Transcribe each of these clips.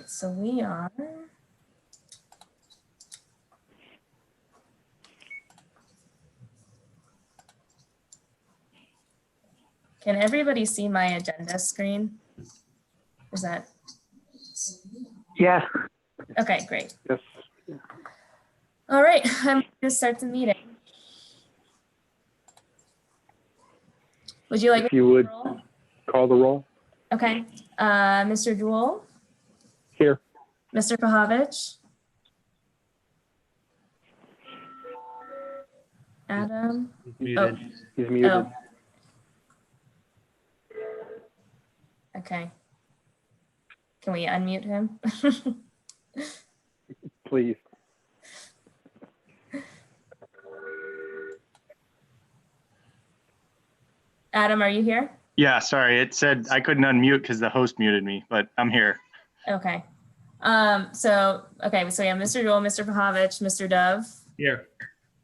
right, so we are. Can everybody see my agenda screen? Is that? Yeah. Okay, great. Yes. All right, I'm going to start the meeting. Would you like If you would roll? call the roll. Okay, Mr. Jewell, Here. Mr. Pahovich, Adam. He's muted. He's muted. Oh. Okay. Can we unmute him? Please. Adam, are you here? Yeah, sorry. It said I couldn't unmute because the host muted me, but I'm here. Okay. So we have Mr. Jewell, Mr. Pahovich, Mr. Dove, Here.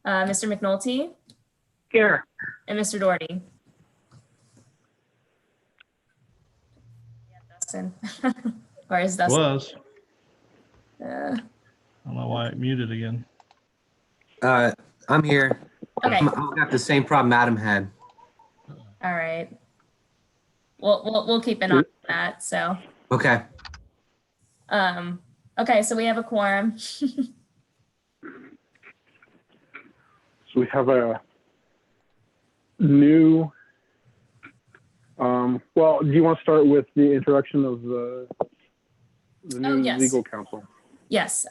Mr. McNulty, Here. and Mr. Doherty. Yeah, Dustin. Or is Dustin? Was. Uh, I don't know why it muted again. I'm here. okay. I've got the same problem Adam had. All right. We'll keep an eye on that. So. Okay. Okay, so we have a quorum. So we have a new, well, do you want to start with the introduction of the new yes. legal counsel? Yes.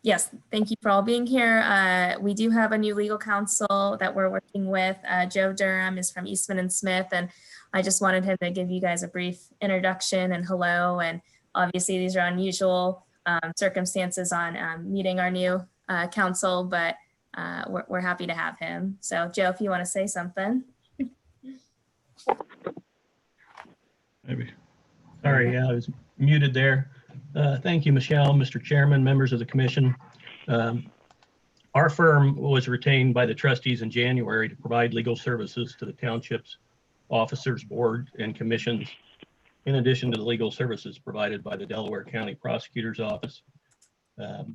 Yes. Thank you for all being here. We do have a new legal counsel that we're working with. Joe Durham is from Eastman and Smith, and I just wanted him to give you guys a brief introduction and hello. And obviously these are unusual circumstances on meeting our new counsel, but we're happy to have him. So Joe, if you want to say something. Maybe. Sorry, yeah, I was muted there. Thank you, Michelle, Mr. Chairman, members of the commission. Our firm was retained by the trustees in January to provide legal services to the township's officers, board, and commissions, in addition to the legal services provided by the Delaware County Prosecutor's Office. At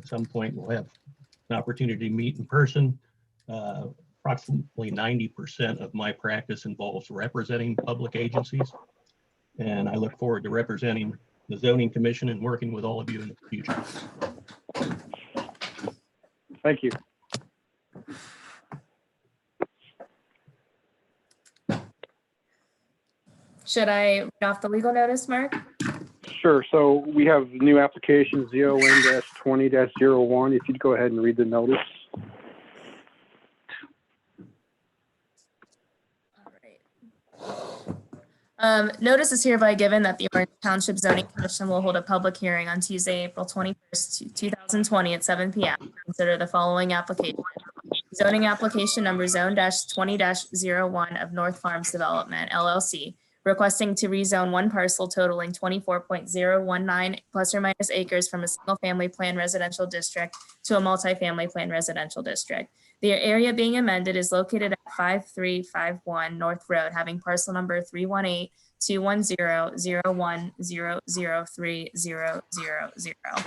some point, we'll have an opportunity to meet in person. Approximately 90% of my practice involves representing public agencies, and I look forward to representing the Zoning Commission and working with all of you in the future. Thank you. Should I read off the legal notice, Mark? Sure. So we have new application ZON-20-01. If you'd go ahead and read the notice. Notice is hereby given that the Orange Township Zoning Commission will hold a public hearing on Tuesday, April 21st, 2020 at 7 p.m. Consider the following application. Zoning application number ZON-20-01 of North Farms Development, LLC, requesting to rezone one parcel totaling 24.019 plus or minus acres from a single family plan residential district to a multifamily plan residential district. The area being amended is located at 5351 North Road, having parcel number 310-210-010-003-000.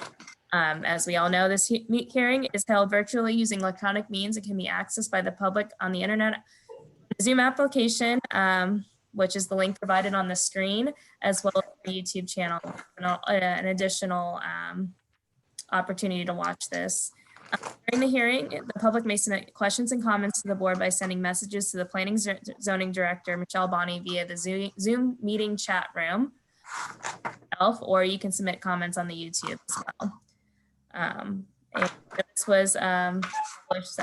As we all know, this hearing is held virtually using electronic means. It can be accessed by the public on the internet. The Zoom application, which is the link provided on the screen, as well as the YouTube channel, an additional opportunity to watch this. During the hearing, the public may submit questions and comments to the board by sending messages to the Planning Zoning Director, Michelle Bonney, via the Zoom meeting chat room, or you can submit comments on the YouTube as well. This was published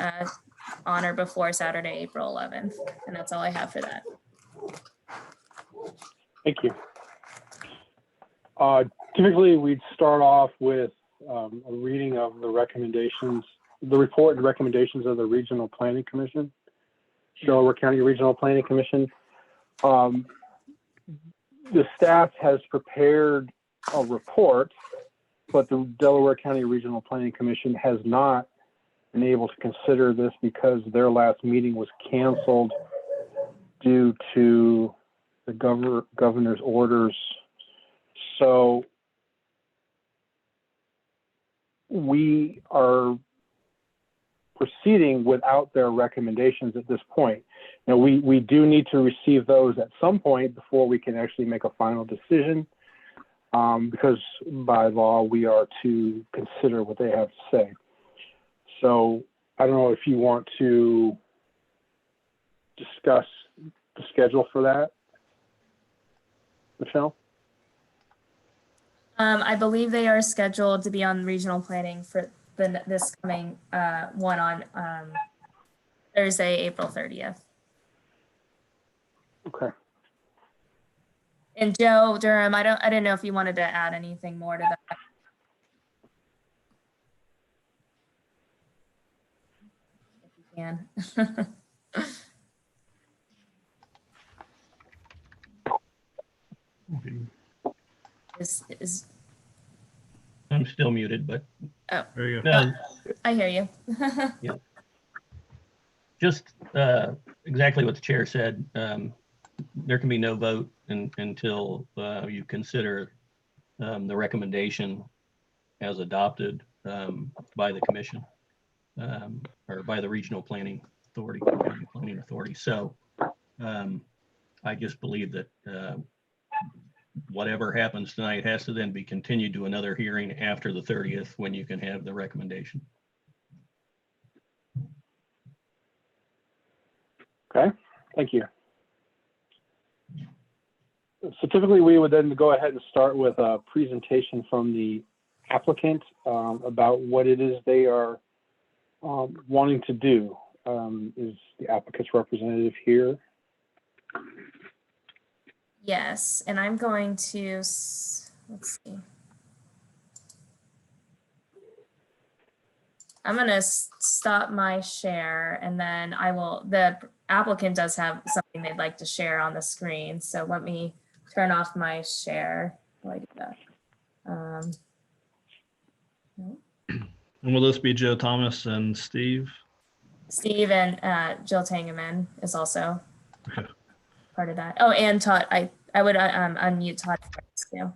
on or before Saturday, April 11th, and that's all I have for that. Thank you. Typically, we'd start off with a reading of the recommendations, the report and recommendations of the Regional Planning Commission, Delaware County Regional Planning Commission. The staff has prepared a report, but the Delaware County Regional Planning Commission has not been able to consider this because their last meeting was canceled due to the governor's orders. So we are proceeding without their recommendations at this point. Now, we do need to receive those at some point before we can actually make a final decision, because by law, we are to consider what they have to say. So I don't know if you want to discuss the schedule for that, Michelle? I believe they are scheduled to be on regional planning for this coming one on Thursday, April 30th. Okay. And Joe Durham, I didn't know if you wanted to add anything more to that. If you can. Is I'm still muted, but oh, There you go. no, I hear you. just exactly what the chair said. There can be no vote until you consider the recommendation as adopted by the commission or by the regional planning authority, county planning authority. So I just believe that whatever happens tonight has to then be continued to another hearing after the 30th when you can have the recommendation. Okay, thank you. So typically we would then go ahead and start with a presentation from the applicant about what it is they are wanting to do. Is the applicant's representative here? Yes, and I'm going to, let's see. I'm going to stop my share and then the applicant does have something they'd like to share on the screen. So let me turn off my share while I do that. And will this be Joe Thomas and Steve? Steve and Jill Tangeman is also Okay. part of that. Oh, and Todd, I would unmute Todd first too.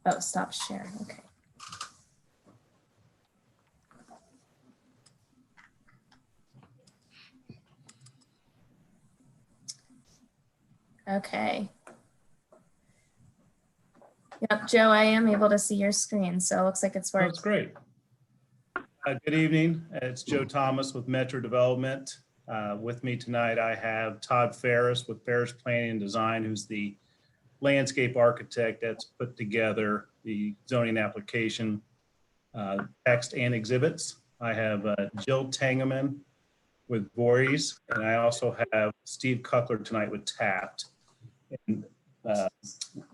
Oh, stop sharing. Okay. Okay. Yep, Joe, I am able to see your screen, so it looks like it's working. That's great. Good evening. It's Joe Thomas with Metro Development. With me tonight, I have Todd Ferris with Ferris Planning and Design, who's the landscape architect that's put together the zoning application text and exhibits. I have Jill Tangeman with Voorhees, and I also have Steve Cuckler tonight with Taft. And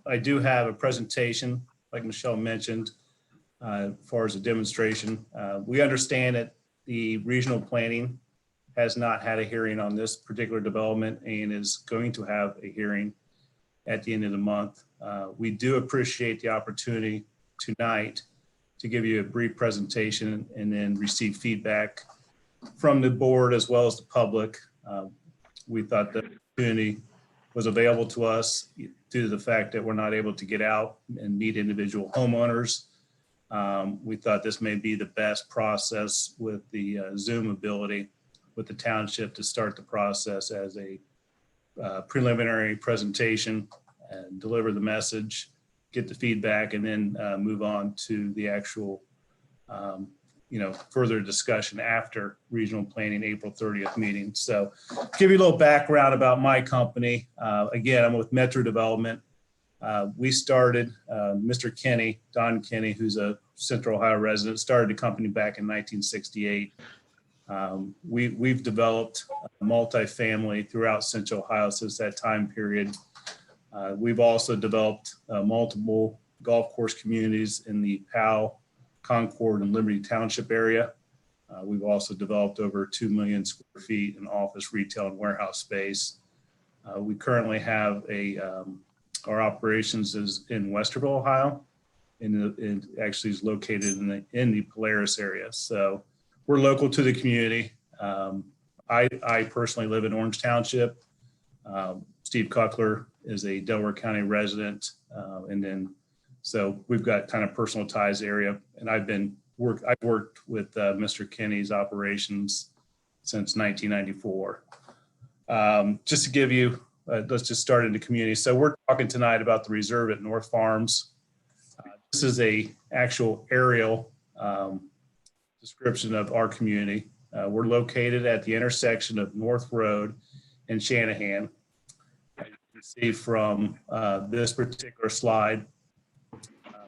I do have a presentation, like Michelle mentioned, as far as a demonstration. We understand that the regional planning has not had a hearing on this particular development and is going to have a hearing at the end of the month. We do appreciate the opportunity tonight to give you a brief presentation and then receive feedback from the board as well as the public. We thought the opportunity was available to us due to the fact that we're not able to get out and meet individual homeowners. We thought this may be the best process with the Zoom ability with the township to start the process as a preliminary presentation and deliver the message, get the feedback, and then move on to the actual further discussion after regional planning April 30th meeting. So give you a little background about my company. Again, I'm with Metro Development. We started, Mr. Kenny, Don Kenny, who's a Central Ohio resident, started the company back in 1968. We've developed multifamily throughout Central Ohio since that time period. We've also developed multiple golf course communities in the Powell, Concord, and Liberty Township area. We've also developed over 2 million square feet in office, retail, and warehouse space. We currently have our operations is in Westerville, Ohio, and actually is located in the Polaris area. So we're local to the community. I personally live in Orange Township. Steve Kuckler is a Delaware County resident. And then, so we've got kind of personal ties area. And I've worked with Mr. Kinney's operations since 1994. Just to give you, let's just start in the community. So we're talking tonight about the reserve at North Farms. This is a actual aerial description of our community. We're located at the intersection of North Road and Shanahan. As you can see from this particular slide,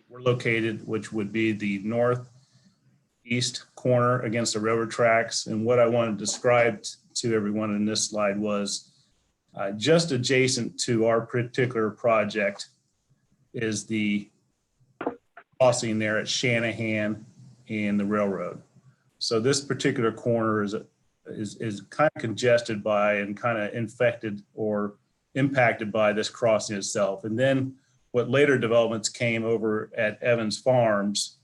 we're located, which would be the northeast corner against the railroad tracks. And what I want to describe to everyone in this slide was just adjacent to our particular project is the crossing there at Shanahan and the railroad. So this particular corner is kind of congested by and kind of infected or impacted by this crossing itself. And then what later developments came over at Evans Farms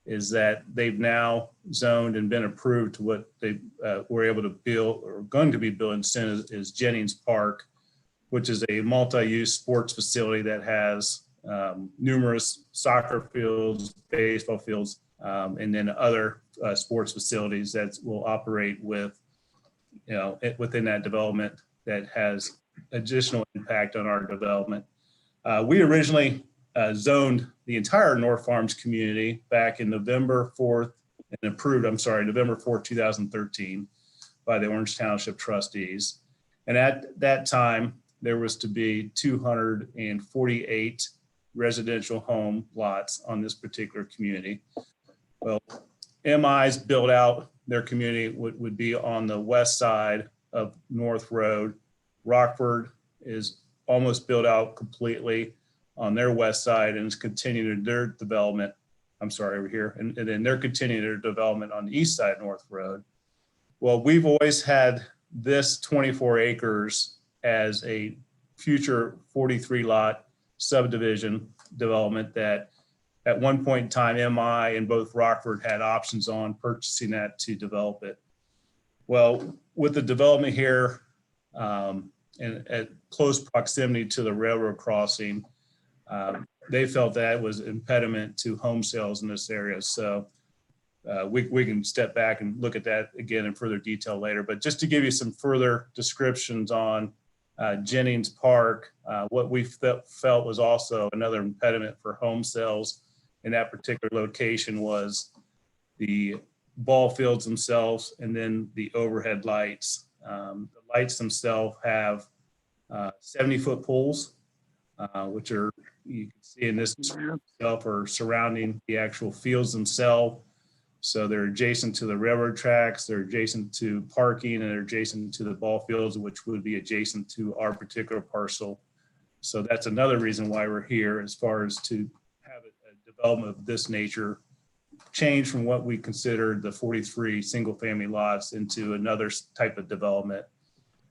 is that they've now zoned and been approved to what they were able to build or going to be building soon is Jennings Park, which is a multi-use sports facility that has numerous soccer fields, baseball fields, and then other sports facilities that will operate with, within that development that has additional impact on our development. We originally zoned the entire North Farms community back in November 4th, November 4th, 2013 by the Orange Township trustees. And at that time, there was to be 248 residential home lots on this particular community. Well, MI's built out their community would be on the west side of North Road. Rockford is almost built out completely on their west side and is continuing their development. I'm sorry, over here. And then they're continuing their development on the east side of North Road. Well, we've always had this 24 acres as a future 43 lot subdivision development that at one point in time, MI and both Rockford had options on purchasing that to develop it. Well, with the development here and at close proximity to the railroad crossing, they felt that was an impediment to home sales in this area. So we can step back and look at that again in further detail later. But just to give you some further descriptions on Jennings Park, what we felt was also another impediment for home sales in that particular location was the ball fields themselves and then the overhead lights. The lights themselves have 70-foot poles, which are, you can see in this itself, are surrounding the actual fields themselves. So they're adjacent to the railroad tracks, they're adjacent to parking, and they're adjacent to the ball fields, which would be adjacent to our particular parcel. So that's another reason why we're here, as far as to have a development of this nature change from what we considered the 43 single family lots into another type of development.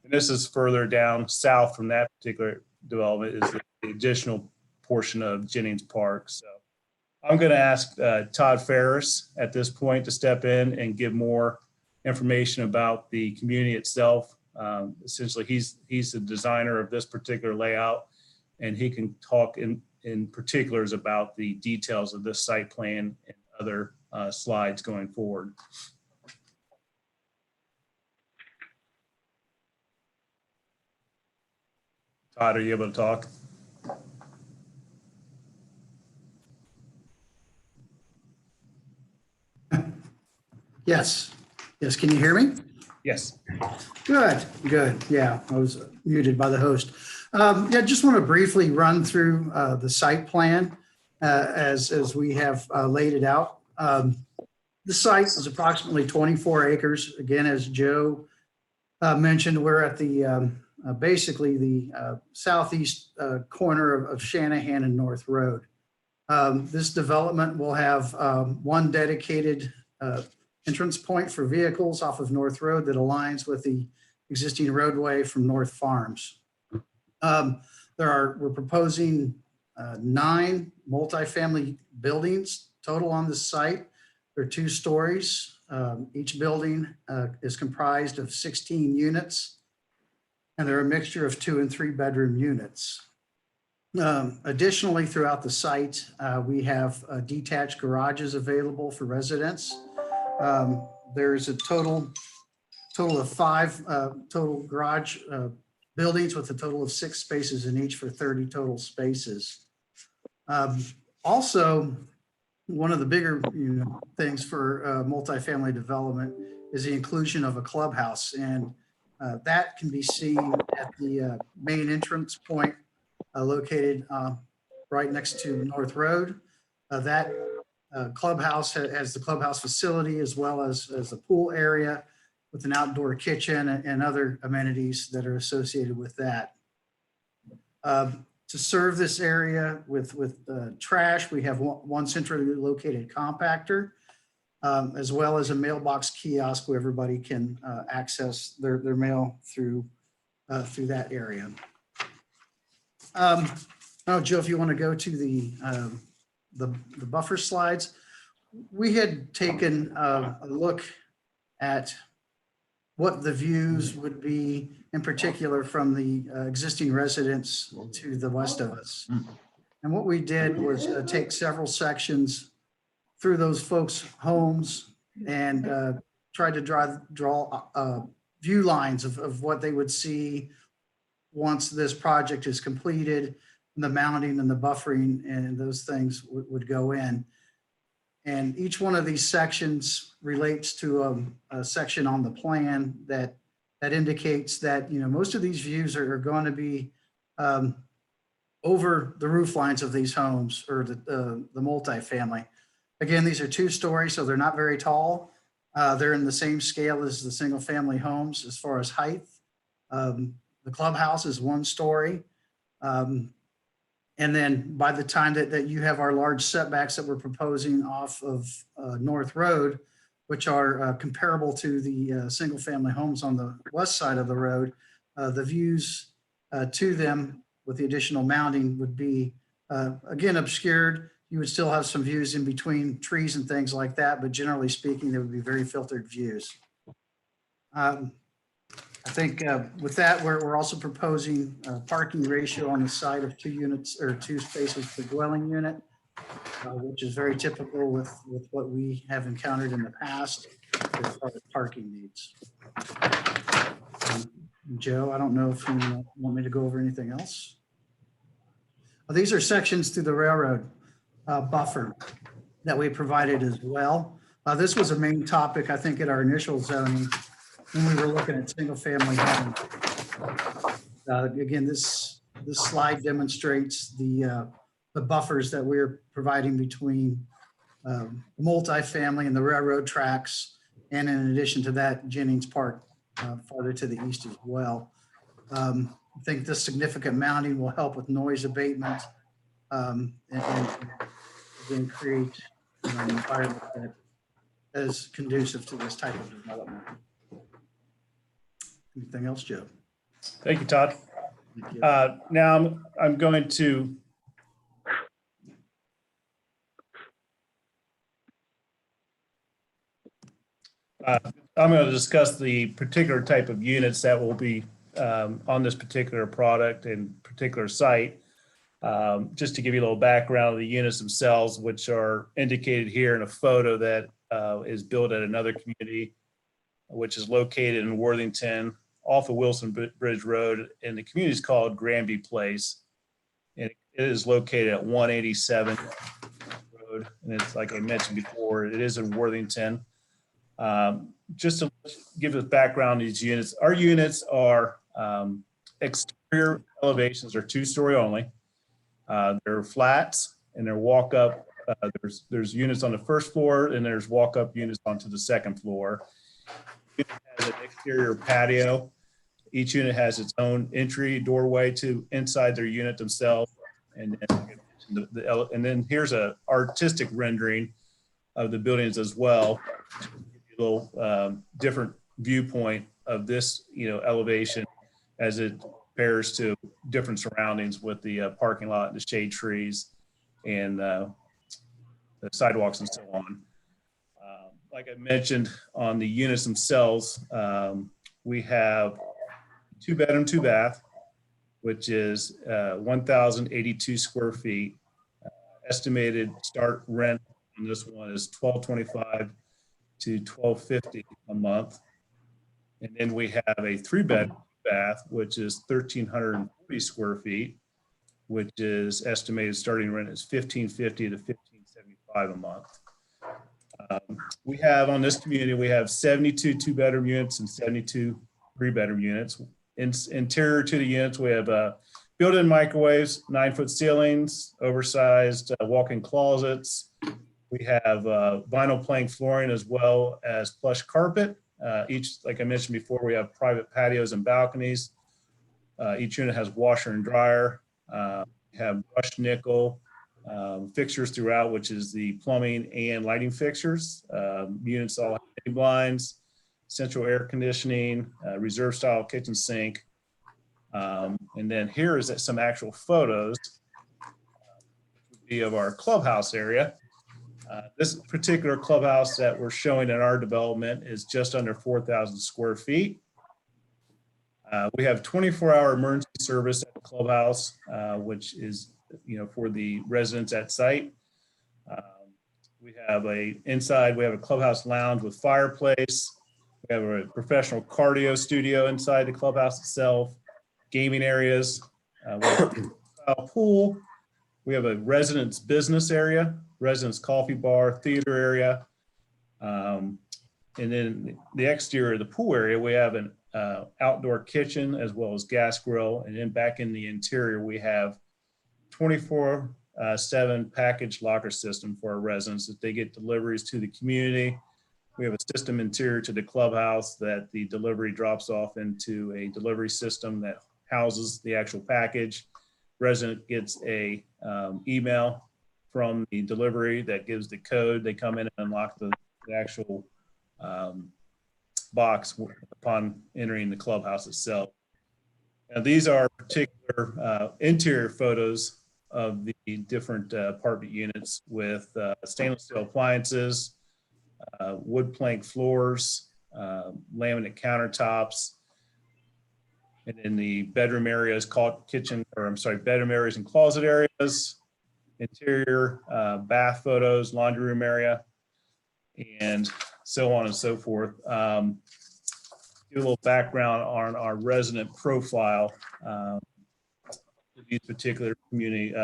And this is further down south from that particular development is the additional portion of Jennings Park. So I'm going to ask Todd Ferris at this point to step in and give more information about the community itself. Essentially, he's the designer of this particular layout, and he can talk in particulars about the details of this site plan and other slides going forward. Todd, are you able to talk? Yes. Yes. Can you hear me? Yes. Good. Good. Yeah, I was muted by the host. Yeah, just want to briefly run through the site plan as we have laid it out. The site is approximately 24 acres. Again, as Joe mentioned, we're at the basically the southeast corner of Shanahan and North Road. This development will have one dedicated entrance point for vehicles off of North Road that aligns with the existing roadway from North Farms. We're proposing 9 multifamily buildings total on this site. They're 2 stories. Each building is comprised of 16 units. and they're a mixture of 2 and 3 bedroom units. Additionally, throughout the site, we have detached garages available for residents. There's a total of 5 total garage buildings with a total of 6 spaces in each for 30 total spaces. Also, one of the bigger things for multifamily development is the inclusion of a clubhouse, and that can be seen at the main entrance point located right next to North Road. That clubhouse has the clubhouse facility as well as a pool area with an outdoor kitchen and other amenities that are associated with that. To serve this area with trash, we have one centrally located compactor, as well as a mailbox kiosk where everybody can access their mail through that area. Oh, Joe, if you want to go to the buffer slides, we had taken a look at what the views would be, in particular from the existing residents to the west of us. And what we did was take several sections through those folks' homes and tried to draw view lines of what they would see once this project is completed, and the mounting and the buffering and those things would go in. And each one of these sections relates to a section on the plan that indicates that, most of these views are going to be over the roof lines of these homes or the multifamily. Again, these are 2-story, so they're not very tall. They're in the same scale as the single family homes as far as height. The clubhouse is 1-story. And then by the time that you have our large setbacks that we're proposing off of North Road, which are comparable to the single family homes on the west side of the road, the views to them with the additional mounting would be, again, obscured. You would still have some views in between trees and things like that, but generally speaking, there would be very filtered views. I think with that, we're also proposing a parking ratio on the side of 2 units or 2 spaces per dwelling unit, which is very typical with what we have encountered in the past as far as parking needs. Joe, I don't know if you want me to go over anything else. These are sections through the railroad buffer that we provided as well. This was a main topic, I think, at our initial zoning when we were looking at single family homes. Again, this slide demonstrates the buffers that we're providing between multifamily and the railroad tracks. And in addition to that, Jennings Park farther to the east as well. I think this significant mounting will help with noise abatement and then create an environment that is conducive to this type of development. Anything else, Joe? Thank you, Todd. Thank you. Now I'm going to discuss the particular type of units that will be on this particular product and particular site. Just to give you a little background of the units themselves, which are indicated here in a photo that is built at another community, which is located in Worthington off of Wilson Bridge Road, and the community is called Granby Place. And it is located at 187 Road, and it's like I mentioned before, it is in Worthington. Just to give us background on these units, our units are exterior elevations are 2-story only. They're flats and they're walk up. There's units on the first floor and there's walk up units onto the second floor. It has an exterior patio. Each unit has its own entry doorway to inside their unit themselves. And then here's a artistic rendering of the buildings as well. A little different viewpoint of this, elevation as it compares to different surroundings with the parking lot, the shade trees, and the sidewalks and so on. Like I mentioned, on the units themselves, we have 2-bedroom, 2-bath, which is 1,082 square feet. Estimated start rent on this one is $1,225 to $1,250 a month. And then we have a 3-bedroom bath, which is 1,340 square feet, which is estimated starting rent is $1,550 to $1,575 a month. We have on this community, we have 72 2-bedroom units and 72 3-bedroom units. Interior to the units, we have built-in microwaves, 9-foot ceilings, oversized walk-in closets. We have vinyl plank flooring as well as plush carpet. Each, like I mentioned before, we have private patios and balconies. Each unit has washer and dryer. We have brushed nickel fixtures throughout, which is the plumbing and lighting fixtures. Units all have blinds, central air conditioning, reserve style kitchen sink. And then here is some actual photos of our clubhouse area. This particular clubhouse that we're showing in our development is just under 4,000 square feet. We have 24-hour emergency service at the clubhouse, which is, for the residents at site. We have inside, we have a clubhouse lounge with fireplace. We have a professional cardio studio inside the clubhouse itself, gaming areas, we have a pool. We have a residence business area, residence coffee bar, theater area. And then the exterior of the pool area, we have an outdoor kitchen as well as gas grill. And then back in the interior, we have 24/7 package locker system for our residents that they get deliveries to the community. We have a system interior to the clubhouse that the delivery drops off into a delivery system that houses the actual package. Resident gets a email from the delivery that gives the code. They come in and unlock the actual box upon entering the clubhouse itself. Now, these are particular interior photos of the different apartment units with stainless steel appliances, wood plank floors, laminate countertops, and in the bedroom areas called bedroom areas and closet areas, interior bath photos, laundry room area, and so on and so forth. Give a little background on our resident profile for these particular community.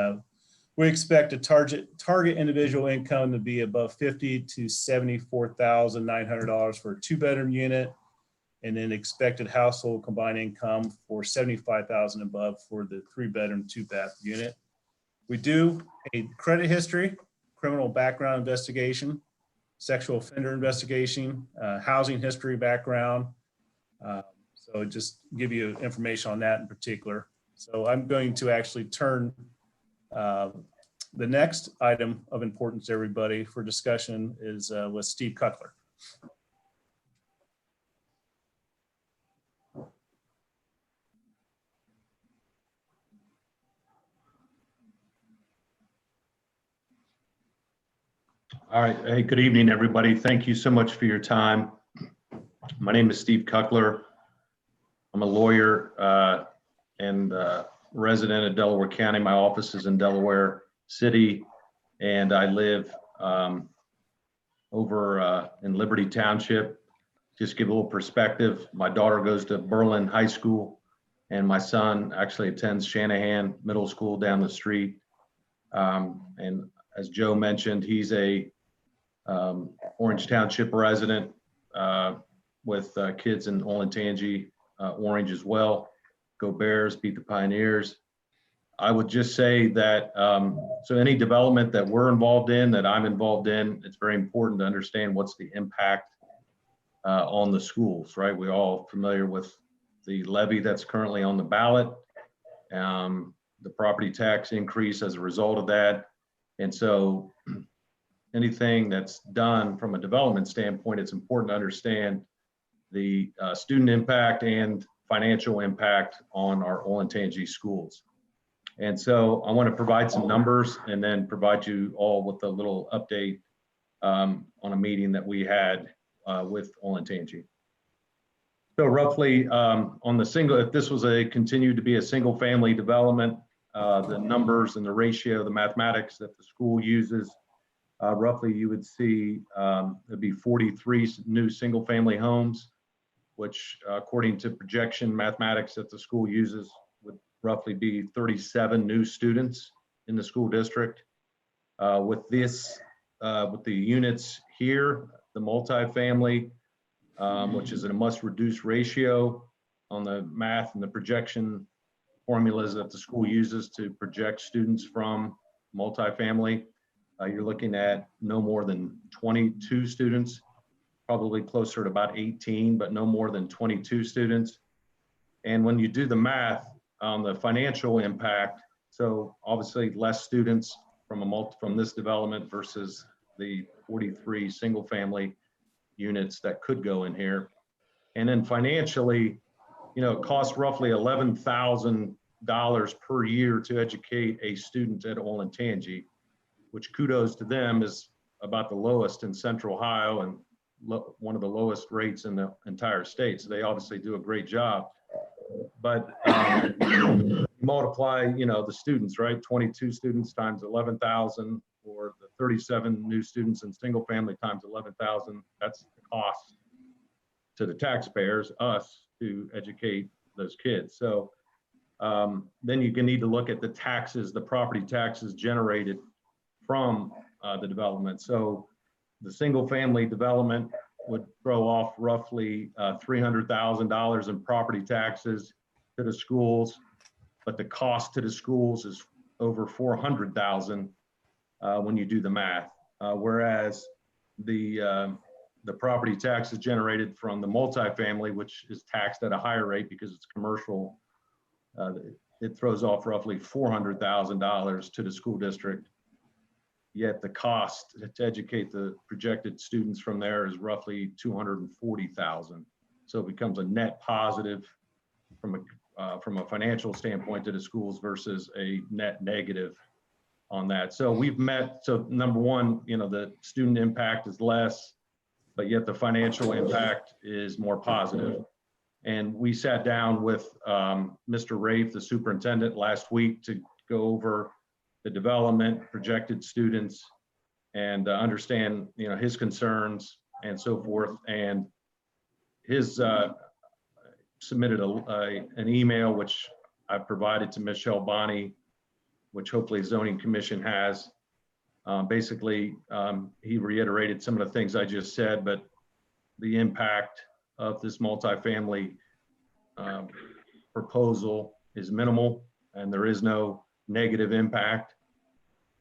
We expect a target individual income to be above $50,000 to $74,900 for a 2-bedroom unit, and then expected household combined income for $75,000 above for the 3-bedroom, 2-bath unit. We do a credit history, criminal background investigation, sexual offender investigation, housing history background. So just give you information on that in particular. So I'm going to actually turn the next item of importance to everybody for discussion is with Steve Cutler. All right. Hey, good evening, everybody. Thank you so much for your time. My name is Steve Cutler. I'm a lawyer and resident of Delaware County. My office is in Delaware City, and I live over in Liberty Township. Just give a little perspective. My daughter goes to Berlin High School, and my son actually attends Shanahan Middle School down the street. And as Joe mentioned, he's a Orange Township resident with kids in Olentangy, Orange as well. Go Bears, beat the Pioneers. I would just say that, so any development that we're involved in, that I'm involved in, it's very important to understand what's the impact on the schools, right? We're all familiar with the levy that's currently on the ballot, the property tax increase as a result of that. And so anything that's done from a development standpoint, it's important to understand the student impact and financial impact on our Olentangy schools. And so I want to provide some numbers and then provide you all with a little update on a meeting that we had with Olentangy. So roughly on the single, if this was continued to be a single family development, the numbers and the ratio, the mathematics that the school uses, roughly you would see it'd be 43 new single family homes, which according to projection mathematics that the school uses would roughly be 37 new students in the school district. With the units here, the multifamily, which is a must reduce ratio on the math and the projection formulas that the school uses to project students from multifamily. You're looking at no more than 22 students, probably closer to about 18, but no more than 22 students. And when you do the math on the financial impact, so obviously less students from this development versus the 43 single family units that could go in here. And then financially, it costs roughly $11,000 per year to educate a student at Olentangy, which kudos to them is about the lowest in Central Ohio and one of the lowest rates in the entire state. So they obviously do a great job. But multiply, the students, right? 22 students times 11,000, or the 37 new students in single family times 11,000. That's the cost to the taxpayers, us, to educate those kids. So then you need to look at the taxes, the property taxes generated from the development. So the single family development would throw off roughly $300,000 in property taxes to the schools, but the cost to the schools is over $400,000 when you do the math. Whereas the property taxes generated from the multifamily, which is taxed at a higher rate because it's commercial, it throws off roughly $400,000 to the school district. Yet the cost to educate the projected students from there is roughly $240,000. So it becomes a net positive from a financial standpoint to the schools versus a net negative on that. So we've met, so number one, the student impact is less, but yet the financial impact is more positive. And we sat down with Mr. Rafe, the superintendent, last week to go over the development, projected students, and understand, his concerns and so forth. And his submitted an email, which I provided to Michelle Bonney, which hopefully Zoning Commission has. Basically, he reiterated some of the things I just said, but the impact of this multifamily proposal is minimal, and there is no negative impact.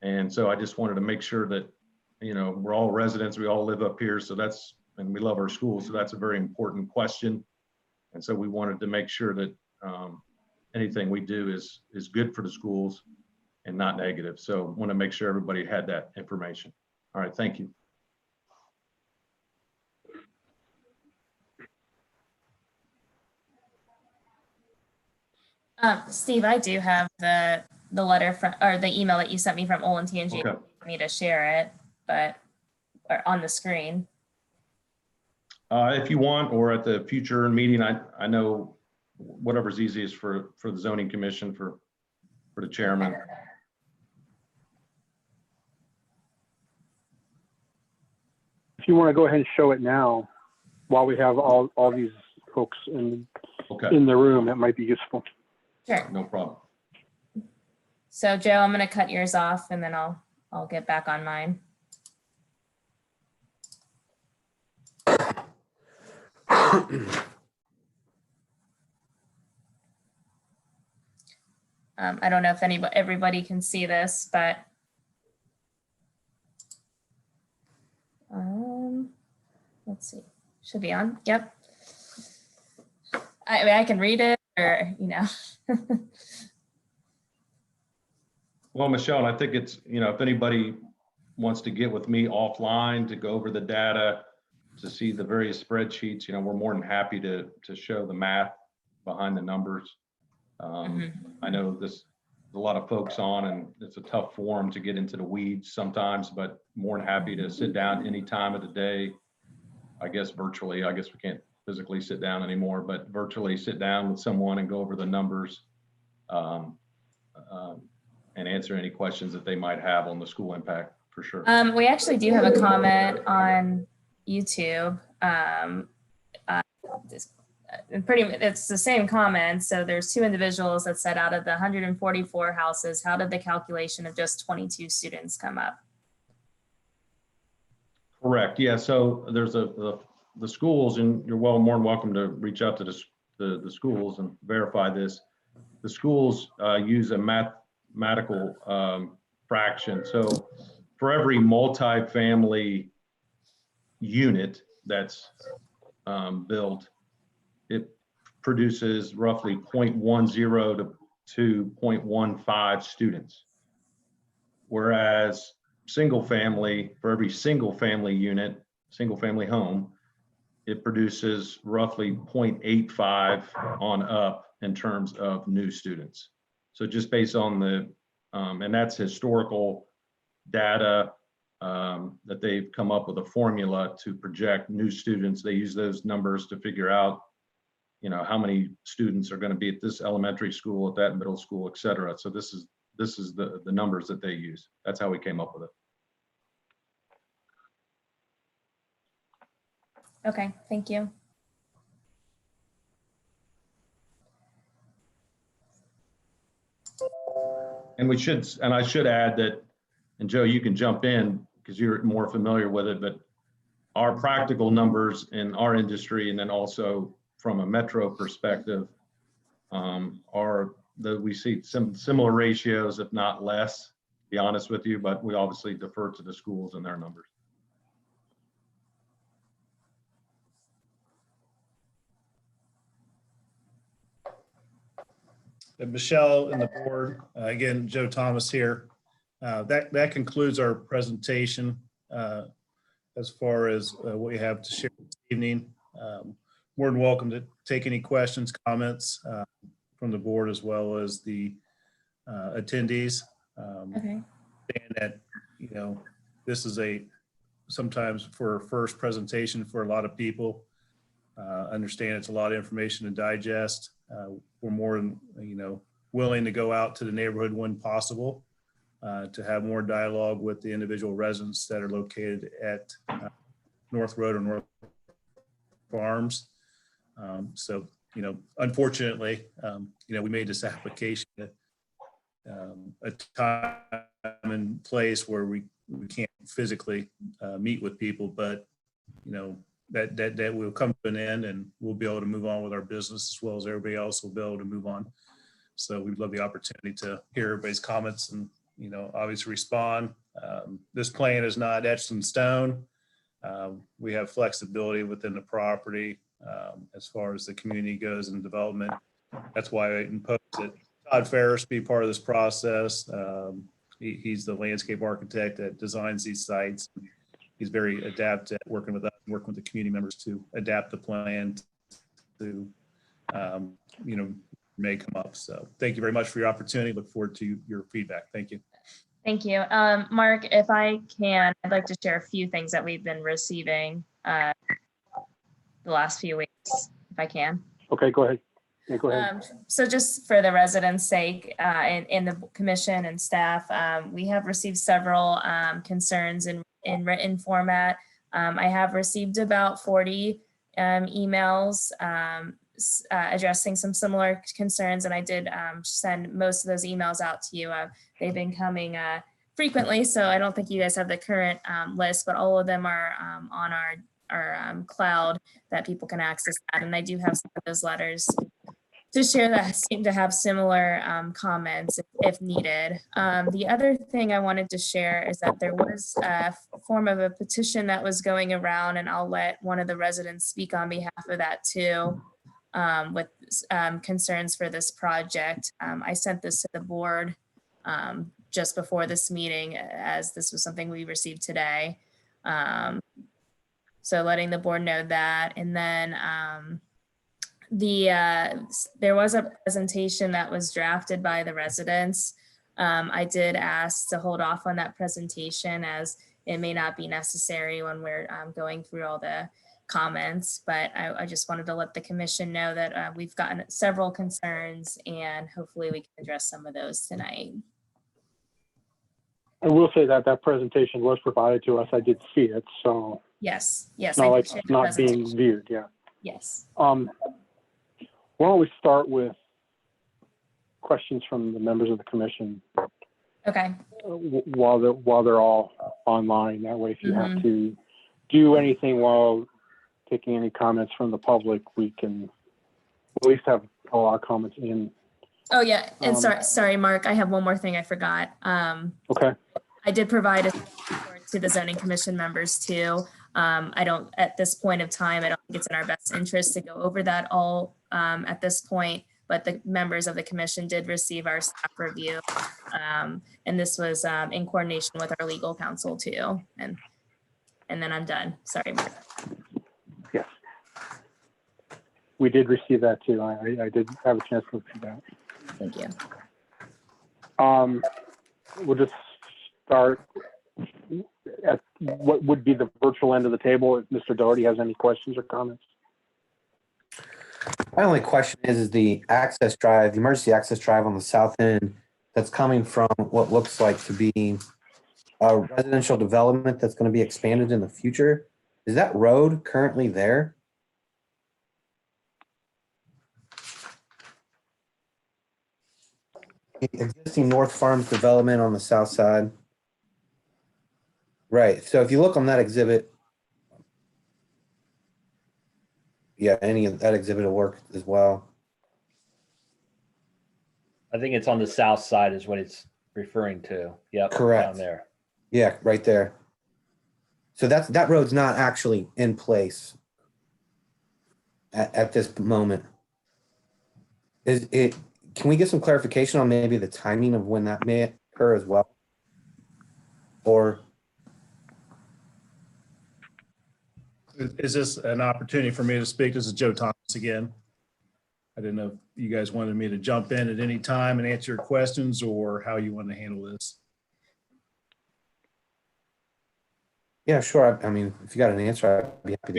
And so I just wanted to make sure that, we're all residents, we all live up here, so and we love our schools, so that's a very important question. And so we wanted to make sure that anything we do is good for the schools and not negative. So I want to make sure everybody had that information. All right, thank you. Steve, I do have the letter from, or the email that you sent me from Olentangy. Okay. For me to share it, but on the screen. If you want, or at the future meeting, I know whatever's easiest for the Zoning Commission, for the chairman. If you want to go ahead and show it now, while we have all these folks in the room, that might be useful. Sure. No problem. So Joe, I'm going to cut yours off and then I'll get back on mine. I don't know if everybody can see this, but let's see, should be on. Yep. I mean, I can read it, or Well, Michelle, I think it's, if anybody wants to get with me offline to go over the data, to see the various spreadsheets, we're more than happy to show the math behind the numbers. I know there's a lot of folks on, and it's a tough forum to get into the weeds sometimes, but more than happy to sit down any time of the day. I guess virtually, I guess we can't physically sit down anymore, but virtually sit down with someone and go over the numbers and answer any questions that they might have on the school impact, for sure. We actually do have a comment on YouTube. It's the same comment. So there's two individuals that said, out of the 144 houses, how did the calculation of just 22 students come up? Correct. Yeah. So there's the schools, and you're more than welcome to reach out to the schools and verify this. The schools use a mathematical fraction. So for every multifamily unit that's built, it produces roughly 0.10 to 0.15 students. Whereas single family, for every single family unit, single family home, it produces roughly 0.85 on up in terms of new students. So just based on the, and that's historical data that they've come up with a formula to project new students. They use those numbers to figure out, you know, how many students are going to be at this elementary school, at that middle school, et cetera. So this is the numbers that they use. That's how we came up with it. Okay, thank you. And I should add that, and Joe, you can jump in because you're more familiar with it, but our practical numbers in our industry, and then also from a metro perspective, are that we see some similar ratios, if not less, to be honest with you, but we obviously defer to the schools and their numbers. Michelle and the board, again, Joe Thomas here. That concludes our presentation as far as what we have to share this evening. More than welcome to take any questions, comments from the board as well as the attendees. Okay. And that, you know, this is sometimes for a first presentation for a lot of people. Understand it's a lot of information to digest. We're more than, you know, willing to go out to the neighborhood when possible to have more dialogue with the individual residents that are located at North Road or North Farms. So, you know, unfortunately, you know, we made this application at a time and place where we can't physically meet with people, but, you know, that will come to an end and we'll be able to move on with our business as well as everybody else will be able to move on. So we'd love the opportunity to hear everybody's comments and, you know, obviously respond. This plan is not etched in stone. We have flexibility within the property as far as the community goes and development. That's why I imposed that Todd Ferris be part of this process. He's the landscape architect that designs these sites. He's very adept at working with us, working with the community members to adapt the plan to, you know, may come up. So thank you very much for your opportunity. Look forward to your feedback. Thank you. Thank you. Mark, if I can, I'd like to share a few things that we've been receiving the last few weeks, if I can. Okay, go ahead. Yeah, go ahead. So just for the residents' sake, in the commission and staff, we have received several concerns in written format. I have received about 40 emails addressing some similar concerns, and I did send most of those emails out to you. They've been coming frequently, so I don't think you guys have the current list, but all of them are on our cloud that people can access that. And I do have some of those letters to share that seem to have similar comments if needed. The other thing I wanted to share is that there was a form of a petition that was going around, and I'll let one of the residents speak on behalf of that too, with concerns for this project. I sent this to the board just before this meeting, as this was something we received today. So letting the board know that. And then there was a presentation that was drafted by the residents. I did ask to hold off on that presentation as it may not be necessary when we're going through all the comments, but I just wanted to let the commission know that we've gotten several concerns and hopefully we can address some of those tonight. I will say that that presentation was provided to us. I did see it, so Yes, yes. it's not I like did share it's the not being presentation. viewed, yeah. Yes. Why don't we start with questions from the members of the commission Okay. while they're all online. That way, if you Mhm. have to do anything while taking any comments from the public, we can at least have all our comments in. Oh yeah, and Um, sorry, Mark, I have one more thing I forgot. Okay, I did provide a report to the zoning commission members too. I don't, at this point of time, I don't think it's in our best interest to go over that all at this point, but the members of the commission did receive our staff review. And this was in coordination with our legal counsel too. And then I'm done. Sorry, Mark. yes. We did receive that too. I did have a chance to look through that. Thank you. We'll just start at what would be the virtual end of the table. If Mr. Doherty has any questions or comments. My only question is the access drive, the emergency access drive on the south end that's coming from what looks like to be a residential development that's going to be expanded in the future. Is that road currently there? Existing North Farms development on the south side. Right. So if you look on that exhibit, yeah, any of that exhibit will work as well. I think it's on the south side is what it's referring to. Yep. Correct. Down there. Yeah, right there. So that road's not actually in place at this moment. Is it? Can we get some clarification on maybe the timing of when that may occur as well? Or Is this an opportunity for me to speak? This is Joe Thomas again. I didn't know if you guys wanted me to jump in at any time and answer your questions or how you want to handle this. yeah, sure. I mean, if you got an answer, I'd be happy to.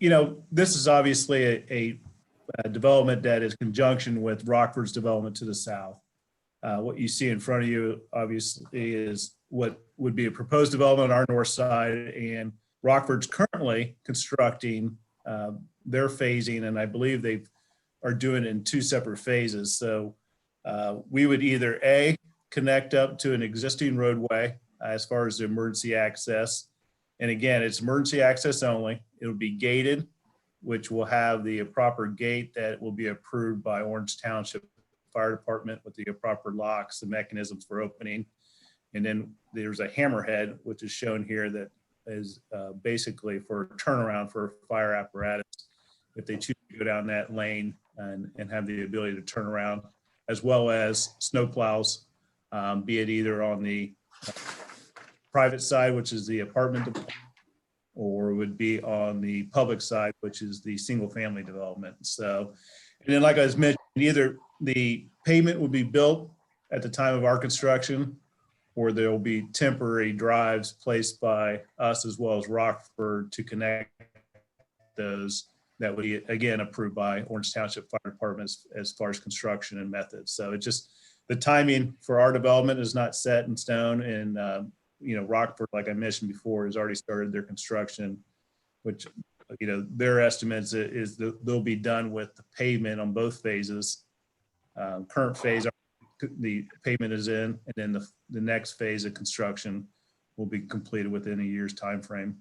Yeah, this is obviously a development that is conjunction with Rockford's development to the south. What you see in front of you, obviously, is what would be a proposed development on our north side, and Rockford's currently constructing their phasing, and I believe they are doing it in two separate phases. So we would either A, connect up to an existing roadway as far as the emergency access. And again, it's emergency access only. It would be gated, which will have the proper gate that will be approved by Orange Township Fire Department with the proper locks, the mechanisms for opening. And then there's a hammerhead, which is shown here, that is basically for turnaround for fire apparatus if they choose to go down that lane and have the ability to turn around, as well as snow plows, be it either on the private side, which is the apartment, or would be on the public side, which is the single family development. So, and then like I was mentioning, either the pavement will be built at the time of our construction, or there will be temporary drives placed by us as well as Rockford to connect those that would be, again, approved by Orange Township Fire Department as far as construction and methods. So it just, the timing for our development is not set in stone, and Rockford, like I mentioned before, has already started their construction, which, their estimates is that they'll be done with the pavement on both phases. Current phase, the pavement is in, and then the next phase of construction will be completed within a year's time frame.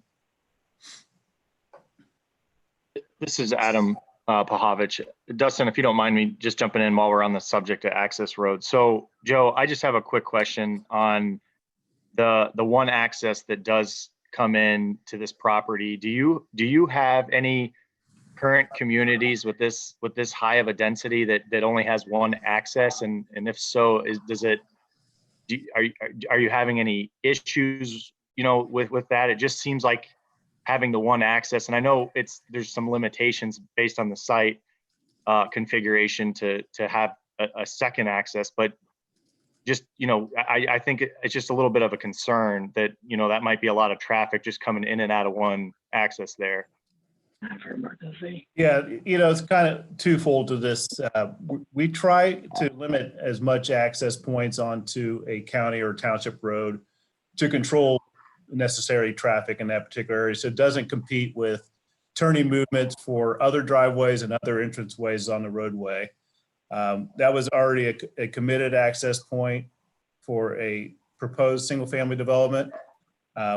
This is Adam Pahovich. Dustin, if you don't mind me just jumping in while we're on the subject of access roads. So Joe, I just have a quick question on the one access that does come in to this property. Do you have any current communities with this high of a density that only has one access? And if so, are you having any issues, with that? It just seems like having the one access, and I know there's some limitations based on the site configuration to have a second access, but just, I think it's just a little bit of a concern that, that might be a lot of traffic just coming in and out of one access there. Yeah, it's kind of twofold to this. We try to limit as much access points onto a county or township road to control necessary traffic in that particular area. So it doesn't compete with turning movements for other driveways and other entrance ways on the roadway. That was already a committed access point for a proposed single-family development.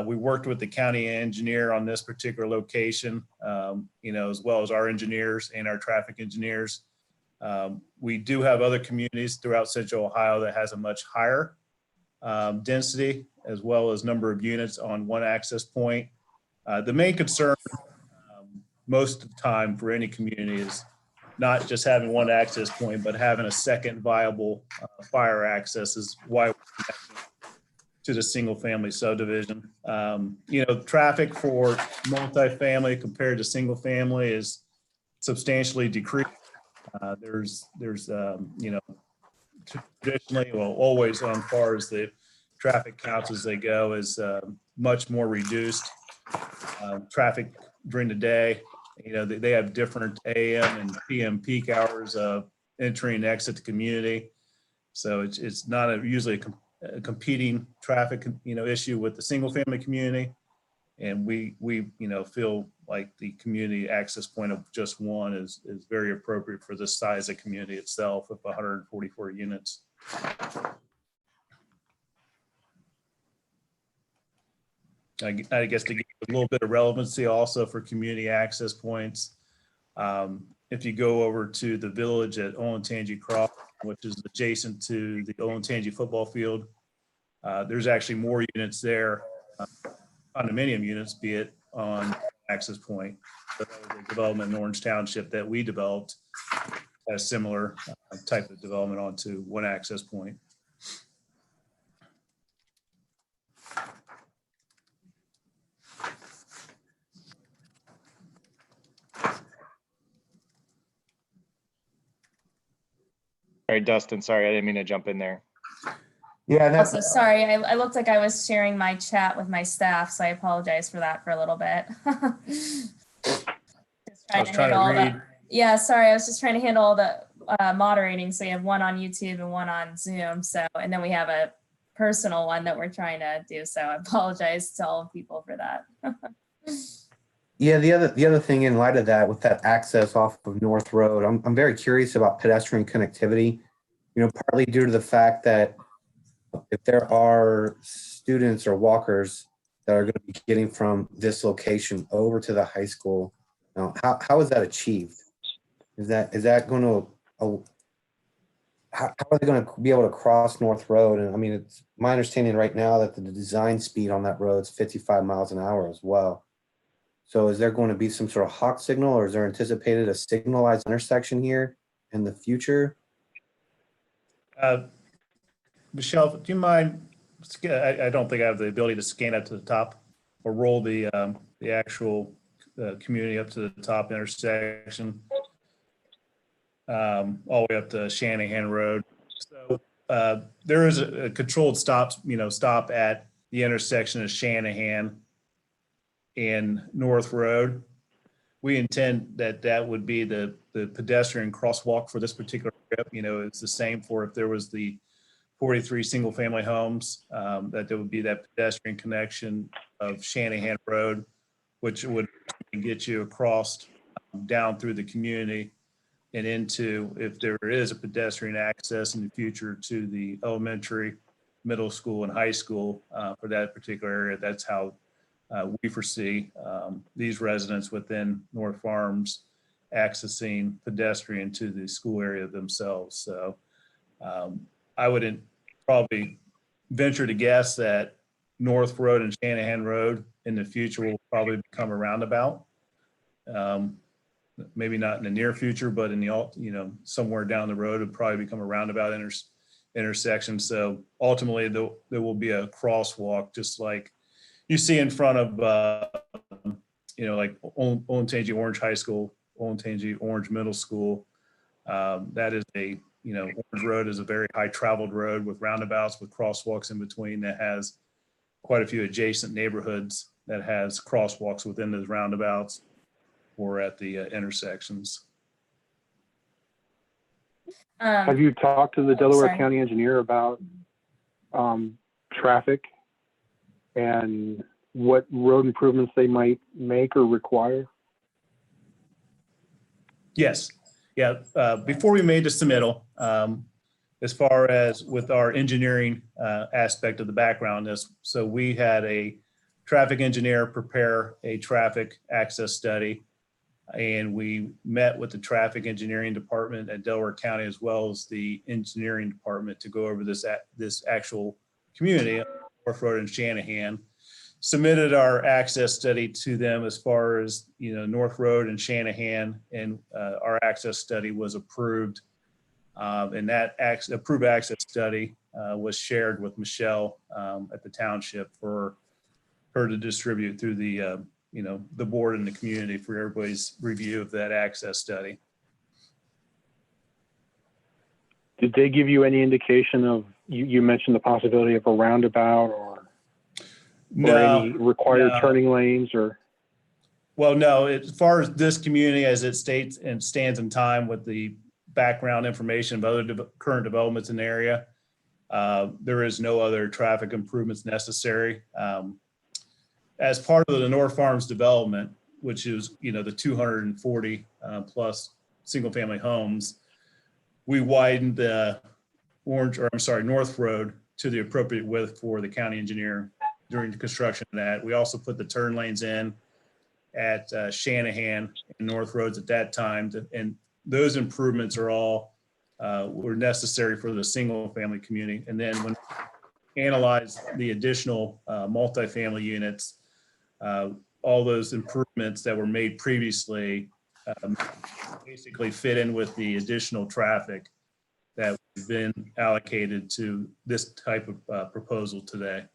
We worked with the county engineer on this particular location, as well as our engineers and our traffic engineers. We do have other communities throughout Central Ohio that has a much higher density, as well as number of units on one access point. The main concern most of the time for any community is not just having one access point, but having a second viable fire access is why we're connecting to the single family subdivision. Traffic for multifamily compared to single family is substantially decreased. There's traditionally, well, always on far as the traffic counts as they go is much more reduced. Traffic during the day, they have different AM and PM peak hours of entering and exit the community. So it's not usually a competing traffic, issue with the single family community. And we feel like the community access point of just one is very appropriate for the size of community itself of 144 units. I guess to give a little bit of relevancy also for community access points. If you go over to the village at Olentangy Cross, which is adjacent to the Olentangy football field, there's actually more units there, condominium units, be it on access point. So that was a development in Orange Township that we developed a similar type of development onto one access point. All right, Dustin, sorry, I didn't mean to jump in there. Yeah, that's, Also, sorry, I looked like I was sharing my chat with my staff, so I apologize for that for a little bit. I was trying to read. Yeah, sorry, I was just trying to handle all the moderating. So we have one on YouTube and one on Zoom. So, and then we have a personal one that we're trying to do. So I apologize to all people for that. yeah, the other thing in light of that, with that access off of North Road, I'm very curious about pedestrian connectivity, partly due to the fact that if there are students or walkers that are going to be getting from this location over to the high school, how is that achieved? Is that going to, how are they going to be able to cross North Road? And I mean, it's my understanding right now that the design speed on that road is 55 miles an hour as well. So is there going to be some sort of hawk signal, or is there anticipated a signalized intersection here in the future? Michelle, do you mind? I don't think I have the ability to scan up to the top or roll the actual community up to the top intersection, all the way up to Shanahan Road. So there is a controlled stop at the intersection of Shanahan and North Road. We intend that would be the pedestrian crosswalk for this particular trip. It's the same for if there was the 43 single family homes, that there would be that pedestrian connection of Shanahan Road, which would get you across down through the community and into, if there is a pedestrian access in the future, to the elementary, middle school, and high school for that particular area. That's how we foresee these residents within North Farms accessing pedestrian to the school area themselves. So I would probably venture to guess that North Road and Shanahan Road in the future will probably become a roundabout. Maybe not in the near future, but in the somewhere down the road, it'll probably become a roundabout intersection. So ultimately, there will be a crosswalk, just like you see in front of like Olentangy Orange High School, Olentangy Orange Middle School. That is Orange Road is a very high traveled road with roundabouts with crosswalks in between, that has quite a few adjacent neighborhoods that has crosswalks within those roundabouts. or at the intersections. Have you talked to the oh, Delaware sorry. County engineer about traffic and what road improvements they might make or require? Yes. Yeah. Before we made the submittal, as far as with our engineering aspect of the background, so we had a traffic engineer prepare a traffic access study. And we met with the traffic engineering department at Delaware County as well as the engineering department to go over this actual community, North Road and Shanahan. Submitted our access study to them as far as, North Road and Shanahan, and our access study was approved. And that approved access study was shared with Michelle at the township for her to distribute through the the board and the community for everybody's review of that access study. Did they give you any indication of, you mentioned the possibility of a roundabout or any required turning lanes or? Well, no, as far as this community as it states and stands in time with the background information of other current developments in the area, there is no other traffic improvements necessary. As part of the North Farms development, which is, the 240 plus single family homes, we widened the North Road to the appropriate width for the county engineer during the construction of that. We also put the turn lanes in at Shanahan and North Roads at that time. And those improvements are all were necessary for the single family community. And then when we analyze the additional multifamily units, all those improvements that were made previously basically fit in with the additional traffic that has been allocated to this type of proposal today.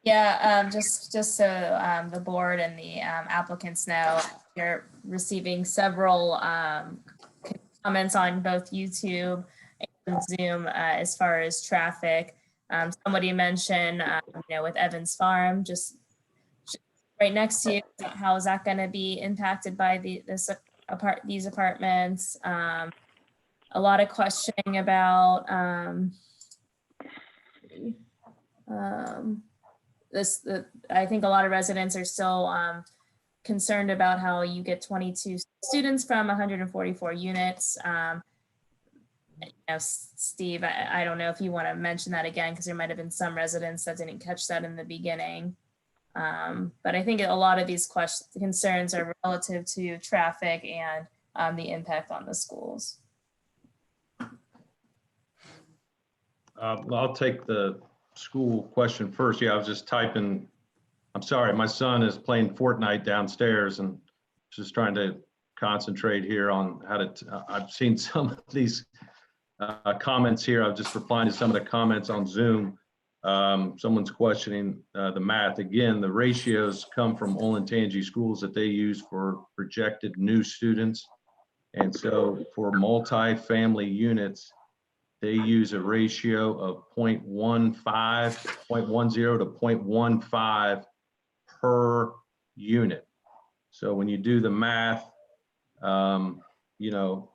Yeah, just so the board and the applicants know, you're receiving several comments on both YouTube and Zoom as far as traffic. Somebody mentioned, with Evans Farm, just right next to you, how is that going to be impacted by these apartments? A lot of questioning about I think a lot of residents are still concerned about how you get 22 students from 144 units. Steve, I don't know if you want to mention that again, because there might have been some residents that didn't catch that in the beginning. But I think a lot of these concerns are relative to traffic and the impact on the schools. I'll take the school question first. Yeah, I was just typing. I'm sorry, my son is playing Fortnite downstairs and just trying to concentrate here on how to. I've seen some of these comments here. I was just replying to some of the comments on Zoom. Someone's questioning the math. Again, the ratios come from Olentangy schools that they use for projected new students. And so for multi-family units, they use a ratio of 0.10 to 0.15 per unit. So when you do the math, when you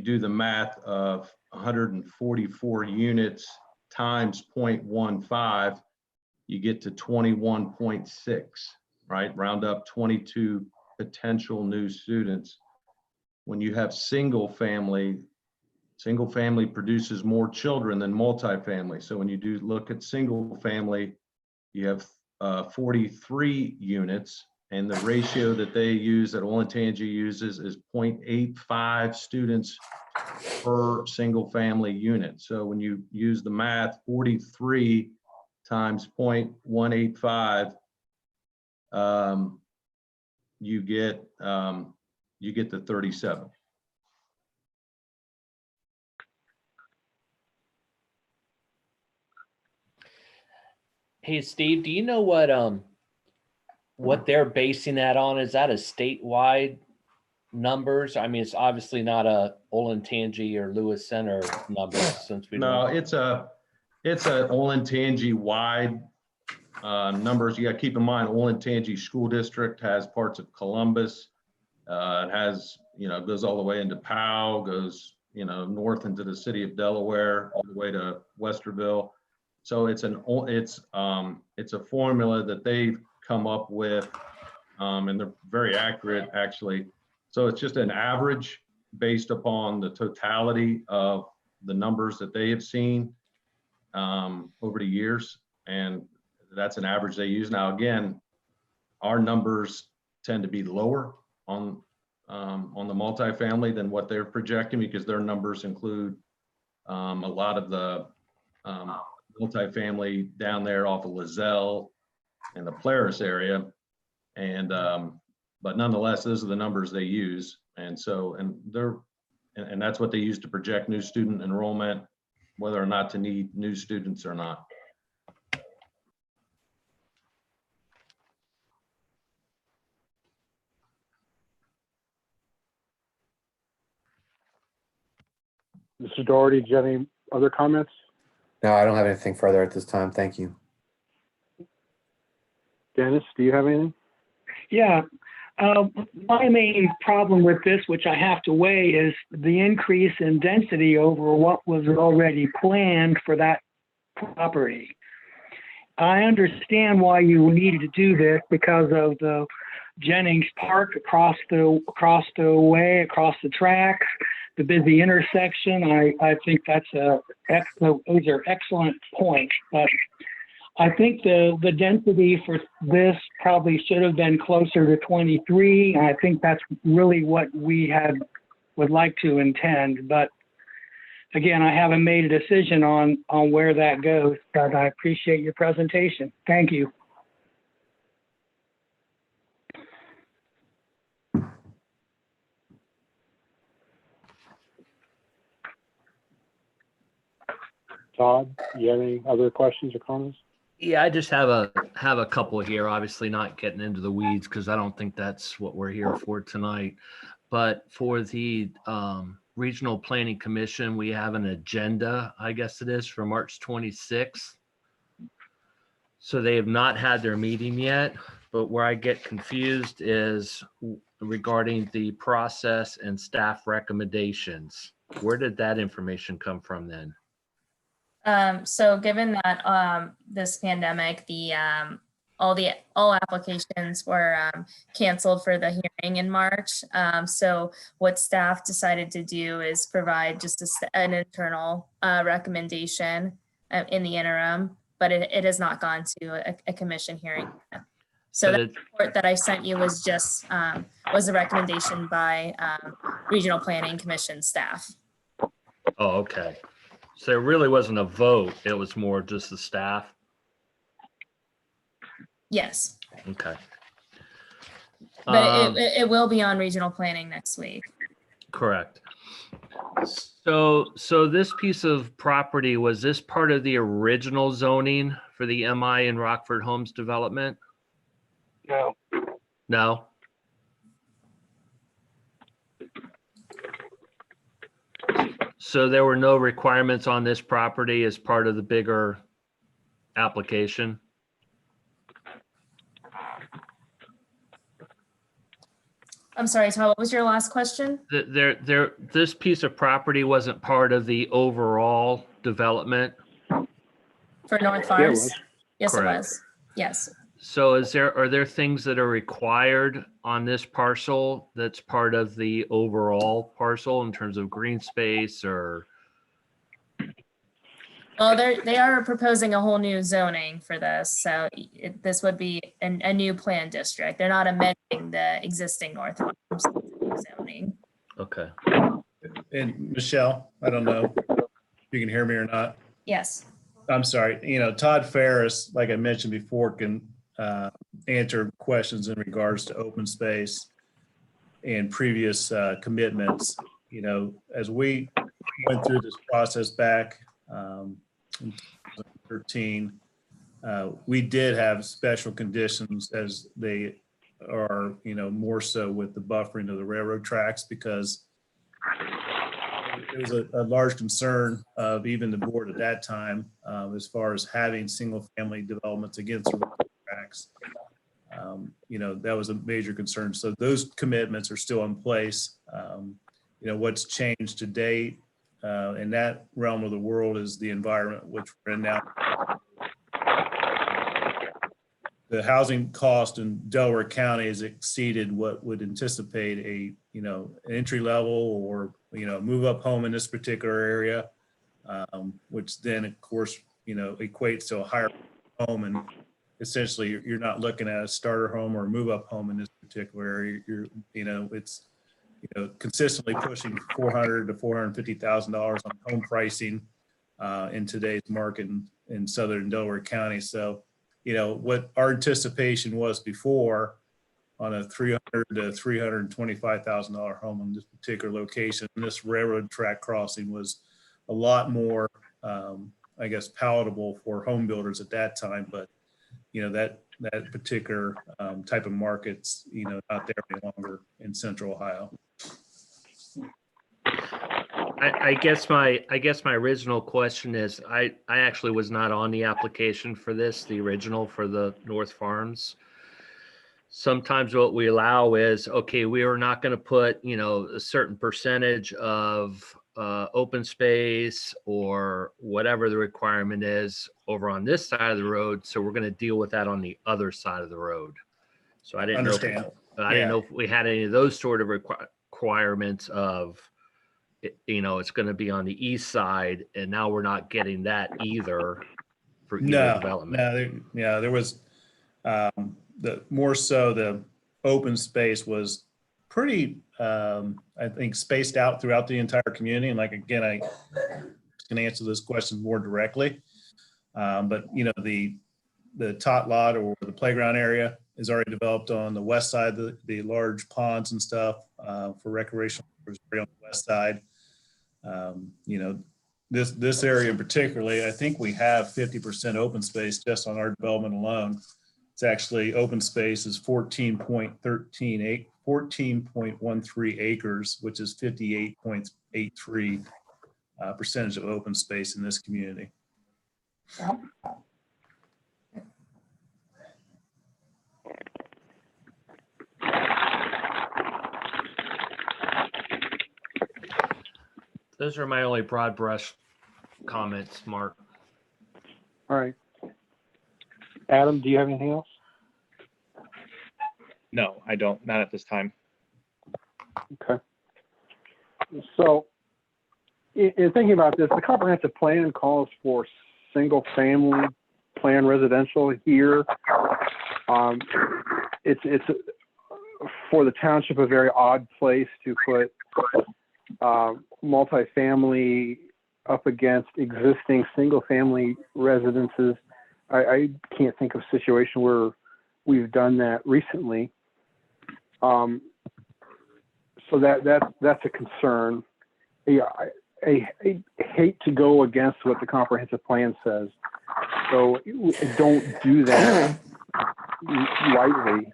do the math of 144 units times 0.15, you get to 21.6, right? Round up 22 potential new students. When you have single family produces more children than multifamily. So when you do look at single family, you have 43 units, and the ratio that they use, that Olentangy uses, is 0.85 students per single family unit. So when you use the math, 43 times 0.185, you get the 37. Hey, Steve, do you know what they're basing that on? Is that a statewide numbers? I mean, it's obviously not a Olentangy or Lewis Center number since we No, don't. It's a Olentangy wide numbers. You got to keep in mind, Olentangy School District has parts of Columbus. It has, goes all the way into Powell, goes, north into the city of Delaware, all the way to Westerville. So it's a formula that they've come up with, and they're very accurate, actually. So it's just an average based upon the totality of the numbers that they have seen over the years, and that's an average they use. Now, again, our numbers tend to be lower on the multifamily than what they're projecting, because their numbers include a lot of the multifamily down there off of Lizelle and the Polaris area, and but nonetheless, those are the numbers they use, and that's what they use to project new student enrollment, whether or not to need new students or not. Mr. Doherty, do you have any other comments? No, I don't have anything further at this time. Thank you. Dennis, do you have anything? Yeah. My main problem with this, which I have to weigh, is the increase in density over what was already planned for that property. I understand why you needed to do this because of the Jennings Park across the way, across the tracks, the busy intersection. I think those are excellent points, but I think the density for this probably should have been closer to 23. I think that's really what we would like to intend. But again, I haven't made a decision on where that goes, but I appreciate your presentation. Thank you. Todd, do you have any other questions or comments? Yeah, I just have a couple here, obviously not getting into the weeds because I don't think that's what we're here for tonight. But for the Regional Planning Commission, we have an agenda, I guess it is, for March 26th. So they have not had their meeting yet, but where I get confused is regarding the process and staff recommendations. Where did that information come from then? So given that this pandemic, all applications were canceled for the hearing in March. So what staff decided to do is provide just an internal recommendation in the interim, but it has not gone to a commission hearing yet. So the report that I sent you was just was a recommendation by Regional Planning Commission staff. Oh, okay. So there really wasn't a vote. It was more just the staff. Yes. Okay. But it will be on regional planning next week. Correct. So this piece of property, was this part of the original zoning for the MI and Rockford Homes development? No. No. So there were no requirements on this property as part of the bigger application? I'm sorry, Todd, what was your last question? This piece of property wasn't part of the overall development? For North Farms? Yes, it was. Yes. So are there things that are required on this parcel that's part of the overall parcel in terms of green space or? Well, they are proposing a whole new zoning for this. So this would be a new plan district. They're not amending the existing North Farms zoning. Okay. And Michelle, I don't know if you can hear me or not. Yes. I'm sorry. Todd Ferris, like I mentioned before, can answer questions in regards to open space and previous commitments. As we went through this process back in 2013, we did have special conditions as they are, more so with the buffering of the railroad tracks, because it was a large concern of even the board at that time, as far as having single-family developments against the railroad tracks. That was a major concern. So those commitments are still in place. What's changed to date in that realm of the world is the environment which we're in now. The housing cost in Delaware County has exceeded what would anticipate an entry level or, move up home in this particular area, which then of course, equates to a higher home. And essentially you're not looking at a starter home or a move up home in this particular area. It's consistently pushing $400,000 to $450,000 on home pricing in today's market in southern Delaware County. So, what our anticipation was before on a $300,000 to $325,000 home in this particular location, this railroad track crossing was a lot more, palatable for home builders at that time. But, that particular type of market's, not there any longer in central Ohio. I guess my original question is, I actually was not on the application for this, the original for the North Farms. Sometimes what we allow is, okay, we are not going to put, a certain percentage of open space or whatever the requirement is over on this side of the road. So we're going to deal with that on the other side of the road. So I didn't know if we had any of those sort of requirements of, it's going to be on the east side, and now we're not getting that either for either development. There was the open space was pretty, I think, spaced out throughout the entire community. And again, I can answer this question more directly. But the tot lot or the playground area is already developed on the west side, the large ponds and stuff for recreational on the west side. This area in particularly, I think we have 50% open space just on our development alone. It's actually open space is 14.13 acres, which is 58.83 percentage of open space in this community. Those are my only broad brush comments, Mark. All right. Adam, do you have anything else? No, I don't. Not at this time. Okay. So in thinking about this, the comprehensive plan calls for single family plan residential here. It's for the township a very odd place to put multifamily up against existing single family residences. I can't think of a situation where we've done that recently. So that's a concern. Yeah, I hate to go against what the comprehensive plan says. So don't do that lightly.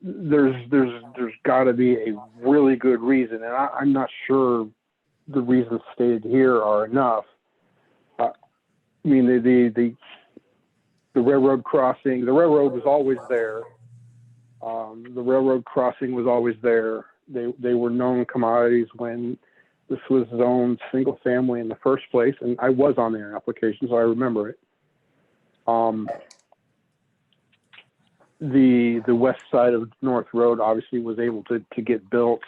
There's got to be a really good reason, and I'm not sure the reasons stated here are enough. I mean, the railroad crossing, the railroad was always there. The railroad crossing was always there. They were known commodities when this was zoned single family in the first place, and I was on their application, so I remember it. The west side of North Road obviously was able to get built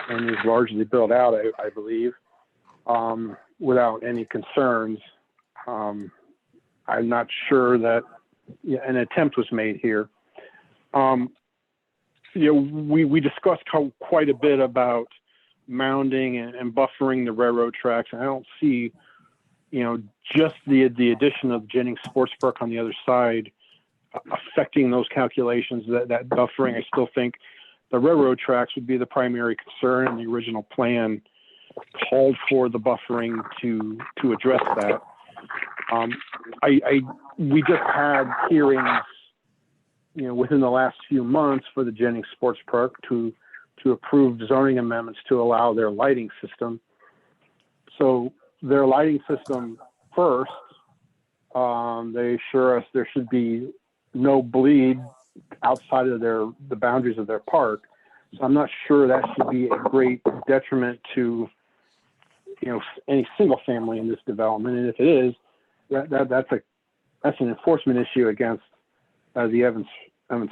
and is largely built out, I believe, without any concerns. I'm not sure that an attempt was made here. We discussed quite a bit about mounding and buffering the railroad tracks. And I don't see, just the addition of Jennings Sports Park on the other side affecting those calculations, that buffering. I still think the railroad tracks would be the primary concern, and the original plan called for the buffering to address that. We just had hearings, within the last few months for the Jennings Sports Park to to approve zoning amendments to allow their lighting system. So their lighting system first, they assure us there should be no bleed outside of the boundaries of their park. So I'm not sure that should be a great detriment to, any single family in this development. And if it is, that's an enforcement issue against the Evans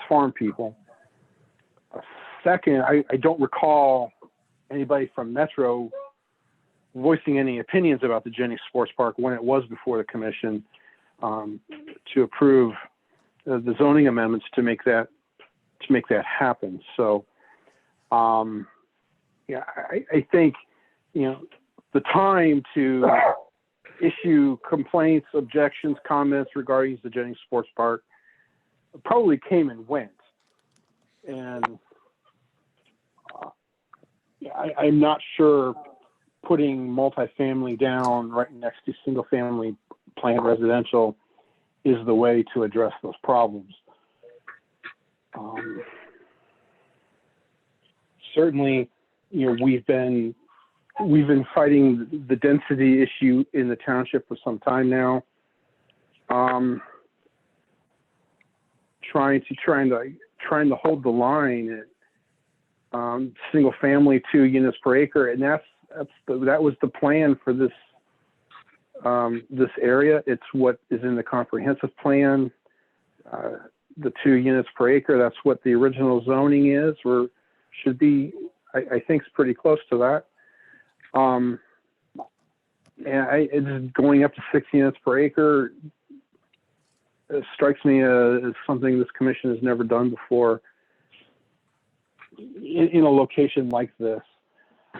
Farm people. Second, I don't recall anybody from Metro voicing any opinions about the Jennings Sports Park when it was before the commission to approve the zoning amendments to make that happen. So, yeah, I think the time to issue complaints, objections, comments regarding the Jennings Sports Park probably came and went, and I'm not sure putting multifamily down right next to single family planned residential is the way to address those problems. Certainly, we've been fighting the density issue in the township for some time now. Trying to hold the line at single family 2 units per acre, and that was the plan for this this area. It's what is in the comprehensive plan. The 2 units per acre, that's what the original zoning is, or should be. I think it's pretty close to that. And it's going up to 6 units per acre. It strikes me as something this commission has never done before in a location like this.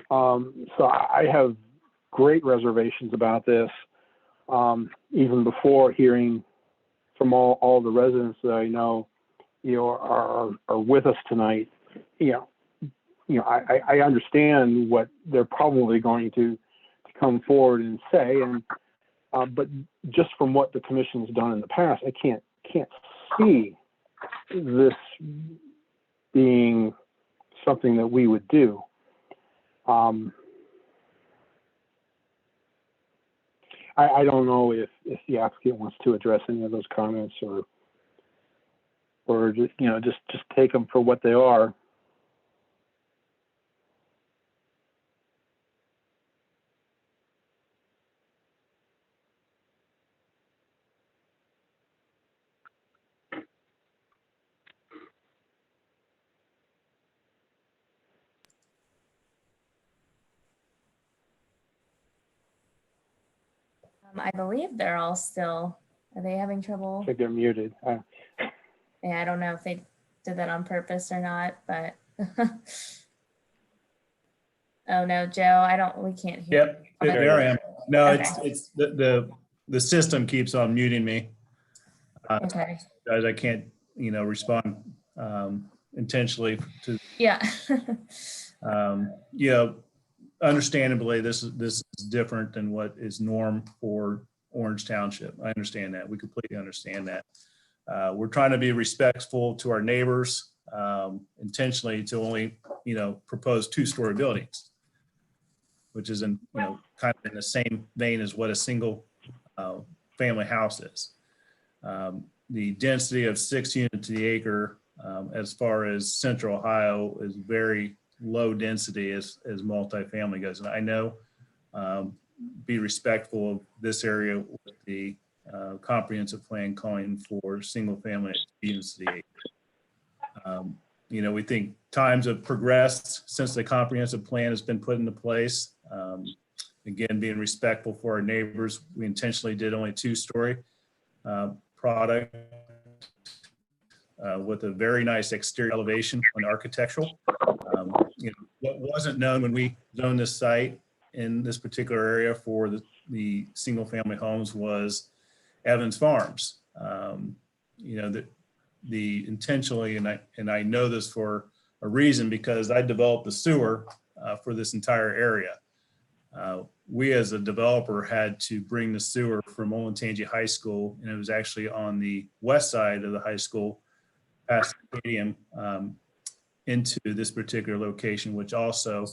So I have great reservations about this, even before hearing from all the residents that I know, are with us tonight. I understand what they're probably going to come forward and say, and but just from what the commission's done in the past, I can't see this being something that we would do. I don't know if the applicant wants to address any of those comments or just just take them for what they are. I believe they're all still, are they having trouble? I think they're muted. Yeah, I don't know if they did that on purpose or not, but. Oh no, Joe, we can't hear. Yep, there I am. No, Okay. it's the system keeps on muting me. Okay, Guys, I can't, respond intentionally to, yeah. understandably, this is different than what is norm for Orange Township. I understand that. We completely understand that. We're trying to be respectful to our neighbors, intentionally to only, propose 2-story buildings, which is in, kind of in the same vein as what a single family house is. The density of 6 units to the acre, as far as Central Ohio, is very low density as multifamily goes. And I know, be respectful of this area with the comprehensive plan calling for single family units to the acre. We think times have progressed since the comprehensive plan has been put into place. Again, being respectful for our neighbors, we intentionally did only 2-story product with a very nice exterior elevation on architectural. What wasn't known when we zoned this site in this particular area for the single family homes was Evans Farms. The intentionally, and I know this for a reason because I developed the sewer for this entire area. We as a developer had to bring the sewer from Olentangy High School, and it was actually on the west side of the high school past the stadium, into this particular location, which also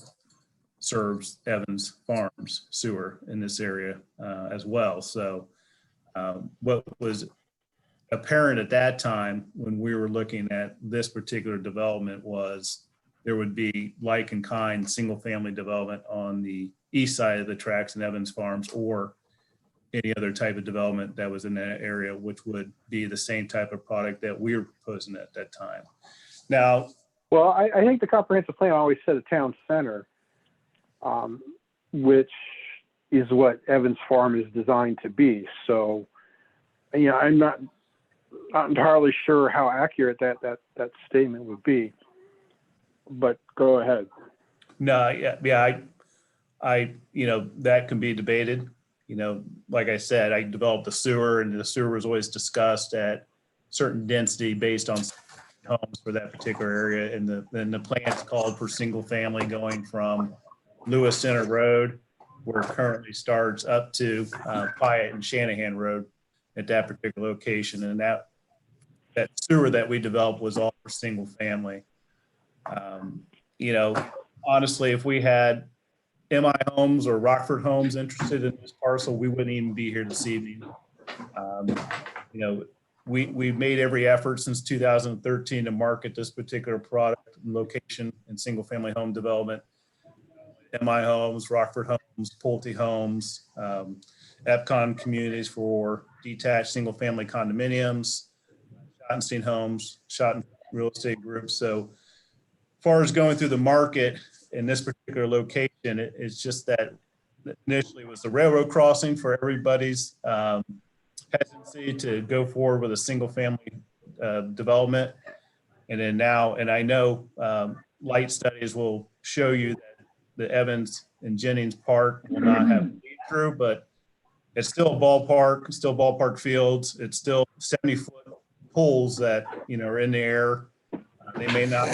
serves Evans Farms sewer in this area as well. So what was apparent at that time when we were looking at this particular development was there would be like and kind single family development on the east side of the tracks in Evans Farms, or any other type of development that was in that area, which would be the same type of product that we were proposing at that time. Now, Well, I think the comprehensive plan always said a town center, which is what Evans Farm is designed to be. So, you know, I'm not entirely sure how accurate that statement would be, but go ahead. no, yeah, I, you know, that can be debated. You know, like I said, I developed the sewer, and the sewer was always discussed at certain density based on homes for that particular area. And the plans called for single family going from Lewis Center Road, where it currently starts, up to Pyatt and Shanahan Road at that particular location. And that sewer that we developed was all for single family. You know, honestly, if we had MI Homes or Rockford Homes interested in this parcel, we wouldn't even be here this evening. You know, we've made every effort since 2013 to market this particular product and location and single family home development. MI Homes, Rockford Homes, Pulte Homes, Epcon Communities for detached single family condominiums, Schottenstein Homes, Schotten Real Estate Group. So as far as going through the market in this particular location, it's just that initially it was the railroad crossing for everybody's hesitancy to go forward with a single family development. And then now, and I know light studies will show you that the Evans and Jennings Park will not have through, but it's still a ballpark, still ballpark fields. It's still 70-foot poles that, you know, are in the air. They may not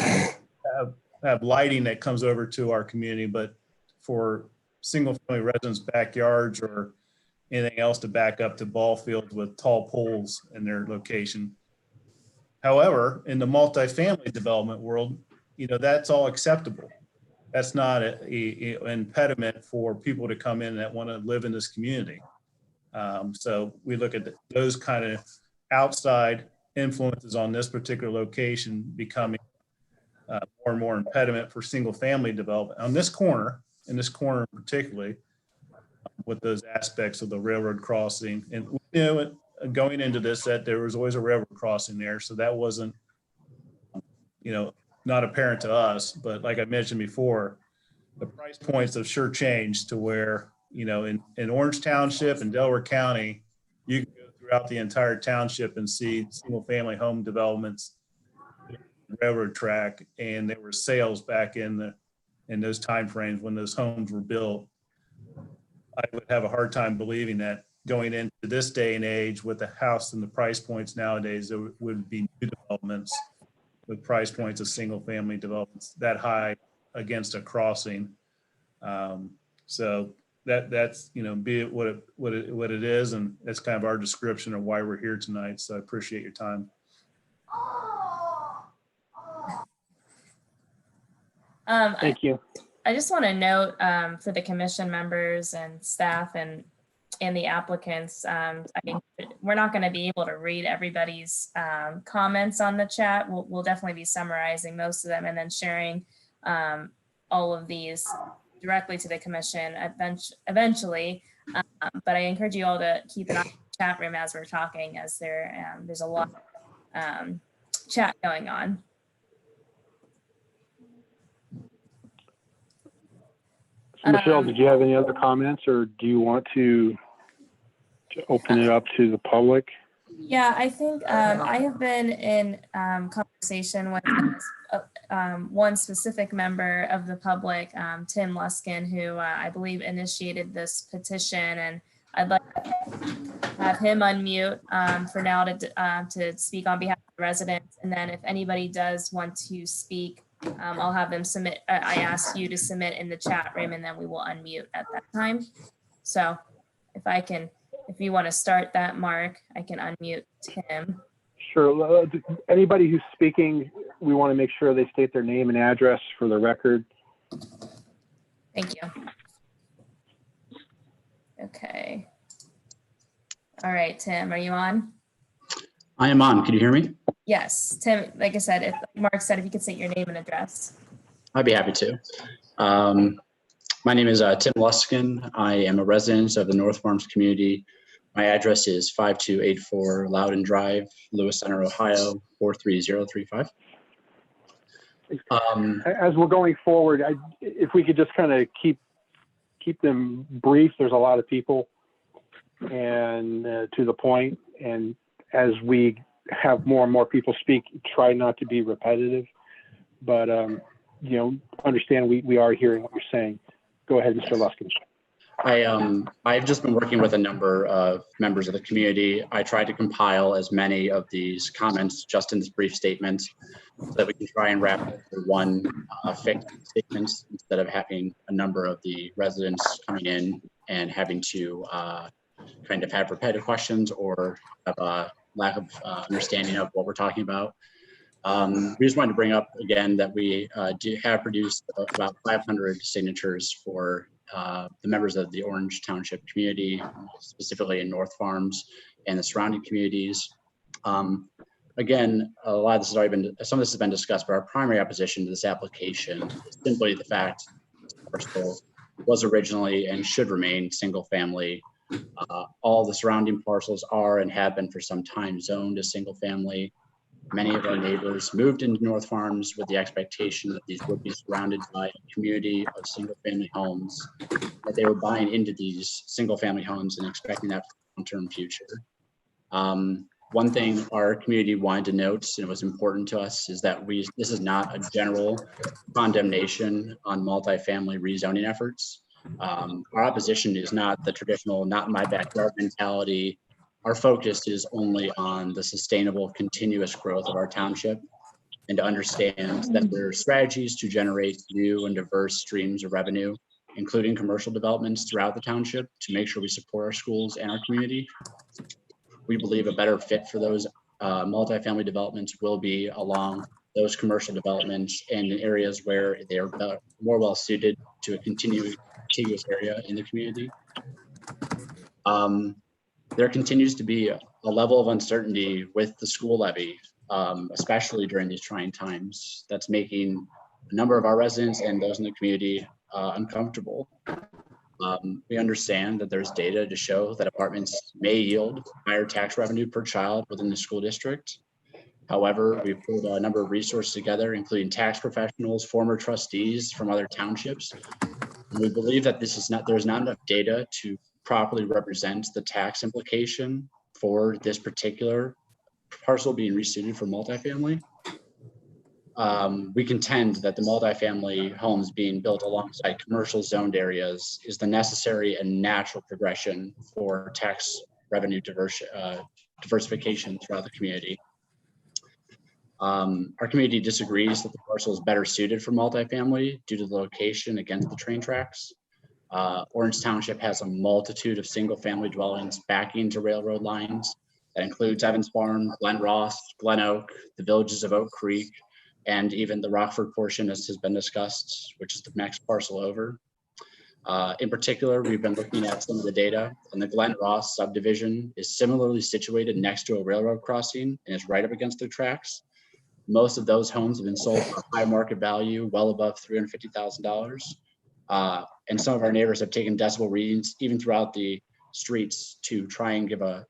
have lighting that comes over to our community, but for single family residents' backyards or anything else to back up to ball fields with tall poles in their location. However, in the multifamily development world, you know, that's all acceptable. That's not an impediment for people to come in that want to live in this community. So we look at those kind of outside influences on this particular location becoming more and more impediment for single family development on this corner, particularly with those aspects of the railroad crossing. And we knew going into this that there was always a railroad crossing there, so that wasn't, you know, not apparent to us. But like I mentioned before, the price points have sure changed to where, you know, in Orange Township and Delaware County, you can go throughout the entire township and see single family home developments, railroad track, and there were sales back in those timeframes when those homes were built. I would have a hard time believing that going into this day and age with the house and the price points nowadays, there would be new developments with price points of single family developments that high against a crossing. So that's, you know, be it what it is, and that's kind of our description of why we're here tonight. So I appreciate your time. Thank you. I just want to note for the commission members and staff and the applicants, I mean, we're not going to be able to read everybody's comments on the chat. We'll definitely be summarizing most of them and then sharing all of these directly to the commission eventually. But I encourage you all to keep an eye on the chat room as we're talking, as there's a lot of chat going on. Michelle, did you have any other comments, or do you want to open it up to the public? Yeah, I think I have been in conversation with one specific member of the public, Tim Luskin, who I believe initiated this petition, and I'd like to have him unmute for now to speak on behalf of the residents. And then if anybody does want to speak, I'll have them submit. I ask you to submit in the chat room, and then we will unmute at that time. So if you want to start that, Mark, I can unmute Tim. Sure. Anybody who's speaking, we want to make sure they state their name and address for the record. Thank you. Okay. All right, Tim, are you on? I am on. Can you hear me? Yes, Tim, like I said, if Mark said, if you could state your name and address. I'd be happy to. My name is Tim Luskin. I am a resident of the North Farms community. My address is 5284 Loudon Drive, Lewis Center, Ohio, 43035. As we're going forward, if we could just kind of keep them brief. There's a lot of people, and to the point. And as we have more and more people speak, try not to be repetitive. But you know, understand we are hearing what you're saying. Go ahead, Mr. Luskin. I've just been working with a number of members of the community. I tried to compile as many of these comments just in this brief statement so that we can try and wrap it into one fixed statement instead of having a number of the residents coming in and having to kind of have repetitive questions or have a lack of understanding of what we're talking about. We just wanted to bring up again that we have produced about 500 signatures for the members of the Orange Township community, specifically in North Farms and the surrounding communities. Again, a lot of this has already been, some of this has been discussed, but our primary opposition to this application is simply the fact that this parcel was originally and should remain single family. All the surrounding parcels are and have been for some time zoned as single family. Many of our neighbors moved into North Farms with the expectation that these would be surrounded by a community of single family homes, that they were buying into these single family homes and expecting that for a long-term future. One thing our community wanted to note, and it was important to us, is that this is not a general condemnation on multifamily rezoning efforts. Our opposition is not the traditional, not in my backyard mentality. Our focus is only on the sustainable, continuous growth of our township, and to understand that there are strategies to generate new and diverse streams of revenue, including commercial developments throughout the township, to make sure we support our schools and our community. We believe a better fit for those multifamily developments will be along those commercial developments and in areas where they are more well suited to a contiguous area in the community. There continues to be a level of uncertainty with the school levy, especially during these trying times, that's making a number of our residents and those in the community uncomfortable. We understand that there's data to show that apartments may yield higher tax revenue per child within the school district. However, we've pulled a number of resources together, including tax professionals, former trustees from other townships. And we believe that there's not enough data to properly represent the tax implication for this particular parcel being resuited for multifamily. We contend that the multifamily homes being built alongside commercial zoned areas is the necessary and natural progression for tax revenue diversification throughout the community. Our community disagrees that the parcel is better suited for multifamily due to the location against the train tracks. Orange Township has a multitude of single family dwellings backing to railroad lines. That includes Evans Farm, Glen Ross, Glen Oak, the villages of Oak Creek, and even the Rockford portion, as has been discussed, which is the next parcel over. In particular, we've been looking at some of the data, and the Glen Ross subdivision is similarly situated next to a railroad crossing and is right up against the tracks. Most of those homes have been sold for high market value, well above $350,000. And some of our neighbors have taken decibel readings even throughout the streets to try and give a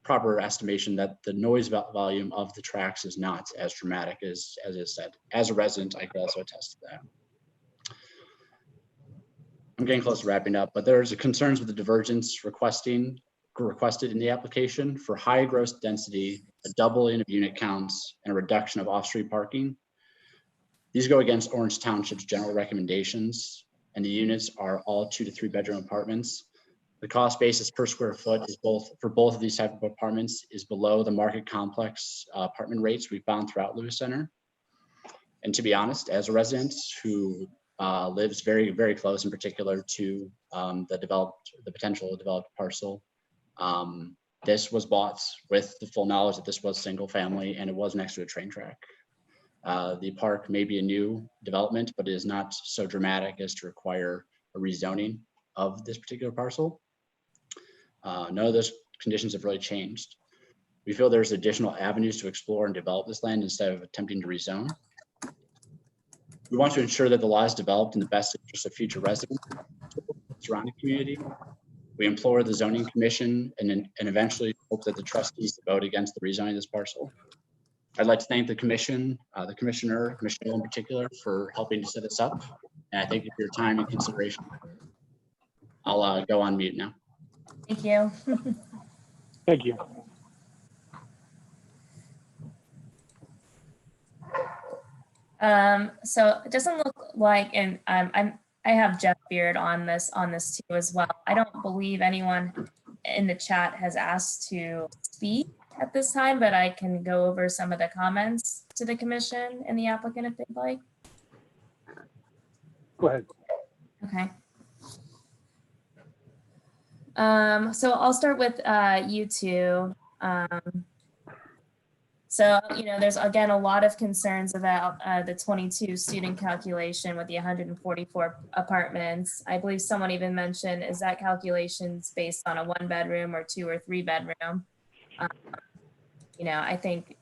proper estimation that the noise volume of the tracks is not as dramatic as is said. As a resident, I can also attest to that. I'm getting close to wrapping up, but there's concerns with the divergence requested in the application for high gross density, a doubling of unit counts, and a reduction of off-street parking. These go against Orange Township's general recommendations, and the units are all 2 to 3 bedroom apartments. The cost basis per square foot is for both of these type of apartments is below the market complex apartment rates we found throughout Lewis Center. And to be honest, as a resident who lives very, very close in particular to the potential developed parcel, This was bought with the full knowledge that this was single family and it was next to a train track. The park may be a new development, but it is not so dramatic as to require a rezoning of this particular parcel. None of those conditions have really changed. We feel there's additional avenues to explore and develop this land instead of attempting to rezone. We want to ensure that the law is developed in the best interest of future residents, surrounding community. We implore the zoning commission and eventually hope that the trustees vote against the rezoning of this parcel. I'd like to thank the commission, the commissioner, Michelle in particular, for helping to set this up. And I thank you for your time and consideration. I'll go on mute now. Thank you. Thank you. So it doesn't look like, and I have Jeff Beard on this too as well. I don't believe anyone in the chat has asked to speak at this time, but I can go over some of the comments to the commission and the applicant if they'd like. Go ahead. Okay. So I'll start with you two. So, you know, there's again a lot of concerns about the 22 student calculation with the 144 apartments. I believe someone even mentioned, is that calculations based on a 1-bedroom or 2 or 3-bedroom? You know, I think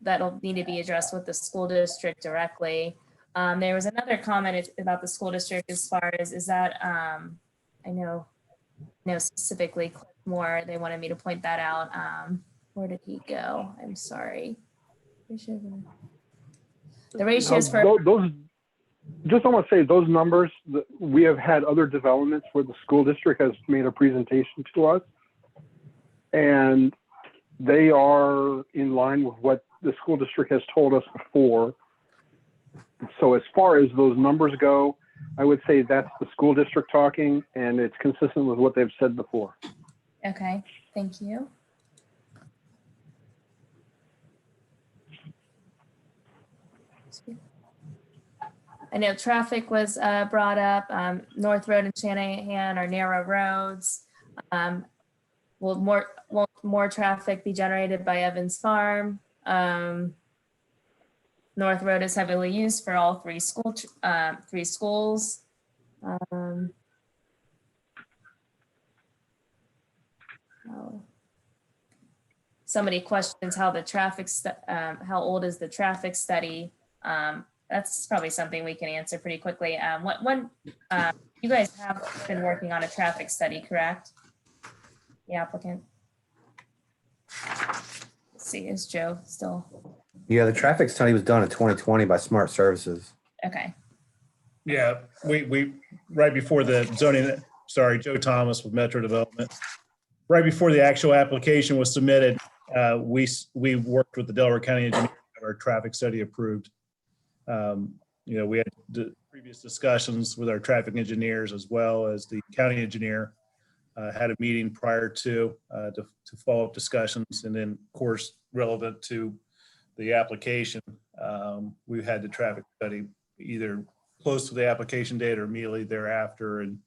that'll need to be addressed with the school district directly. There was another comment about the school district as far as, is that, I know specifically more, they wanted me to point that out. Where did he go? I'm sorry. The ratios for those, just I want to say those numbers, we have had other developments where the school district has made a presentation to us, and they are in line with what the school district has told us before. So as far as those numbers go, I would say that's the school district talking, and it's consistent with what they've said before. Okay, thank you. I know traffic was brought up. North Road and Shanahan are narrow roads. Will more traffic be generated by Evans Farm? North Road is heavily used for all three schools. Somebody questions how the traffic, how old is the traffic study? That's probably something we can answer pretty quickly. You guys have been working on a traffic study, correct? The applicant. Let's see, is Joe still? Yeah, the traffic study was done in 2020 by Smart Services. Okay. Yeah, we right before the zoning, sorry, Joe Thomas with Metro Development. Right before the actual application was submitted, we worked with the Delaware County engineer to have our traffic study approved. You know, we had previous discussions with our traffic engineers as well as the county engineer. Had a meeting prior to follow up discussions, and then of course relevant to the application, we had the traffic study either close to the application date or immediately thereafter. And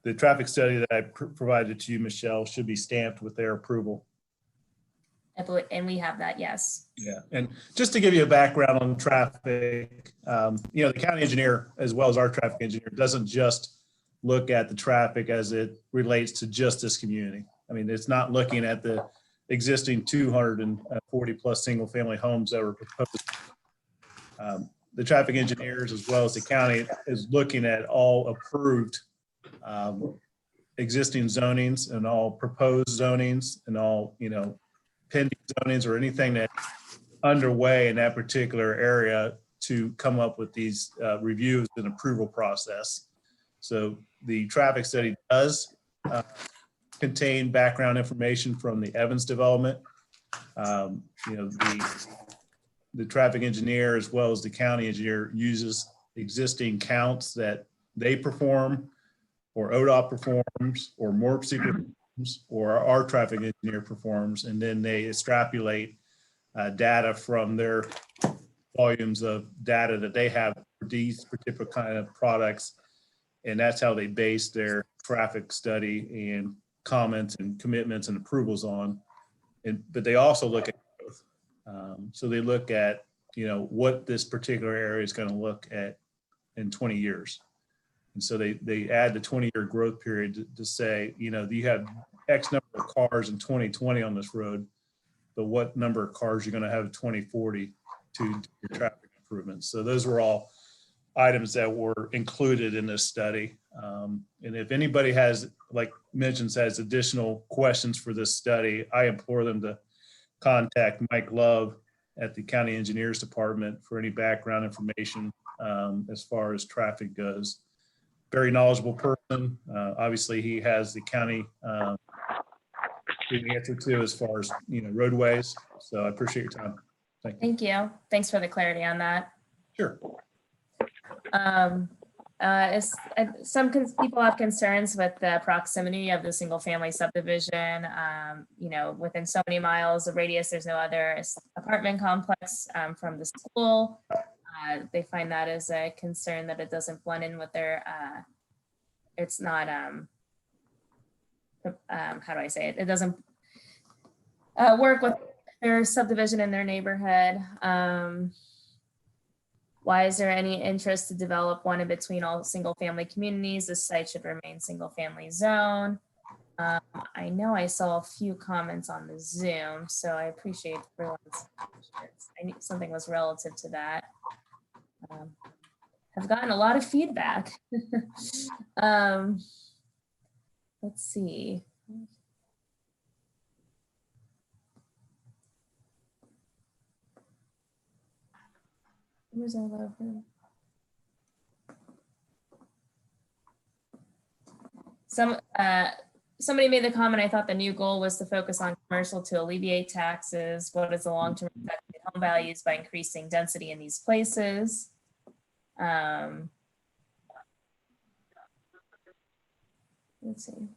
the traffic study that I provided to you, Michelle, should be stamped with their approval. And we have that, yes. Yeah, and just to give you a background on traffic, you know, the county engineer, as well as our traffic engineer, doesn't just look at the traffic as it relates to just this community. I mean, it's not looking at the existing 240 plus single family homes that were proposed. The traffic engineers, as well as the county, is looking at all approved existing zonings and all proposed zonings and all, you know, pending zonings or anything that's underway in that particular area to come up with these reviews and approval process. So the traffic study does contain background information from the Evans development. You know, the traffic engineer as well as the county engineer uses existing counts that they perform or ODOT performs or MORPC performs or our traffic engineer performs, and then they extrapolate data from their volumes of data that they have for these particular kind of products. And that's how they base their traffic study and comments and commitments and approvals on. But they also look at growth. So they look at, what this particular area is going to look at in 20 years. And so they add the 20-year growth period to say, you have X number of cars in 2020 on this road, but what number of cars you're going to have in 2040 to do your traffic improvements. So those were all items that were included in this study. And if anybody has, like mentions, has additional questions for this study, I implore them to contact Mike Love at the County Engineers Department for any background information as far as traffic goes. Very knowledgeable person. Obviously, he has the county to answer to as far as roadways. So I appreciate your time. Thank you. Thank you. Thanks for the clarity on that. Sure. People have concerns with the proximity of the single family subdivision. Within so many miles of radius, there's no other apartment complex from the school. They find that as a concern that it doesn't blend in with their, it's not, how do I say it? It doesn't work with their subdivision in their neighborhood. Why is there any interest to develop one in between all single family communities? This site should remain single family zone. I know I saw a few comments on the Zoom, so I appreciate everyone's questions. I knew something was relative to that. I've gotten a lot of feedback. Let's see. Where's our love? Somebody made the comment, I thought the new goal was to focus on commercial to alleviate taxes. What is the long-term effect on home values by increasing density in these places? Let's see.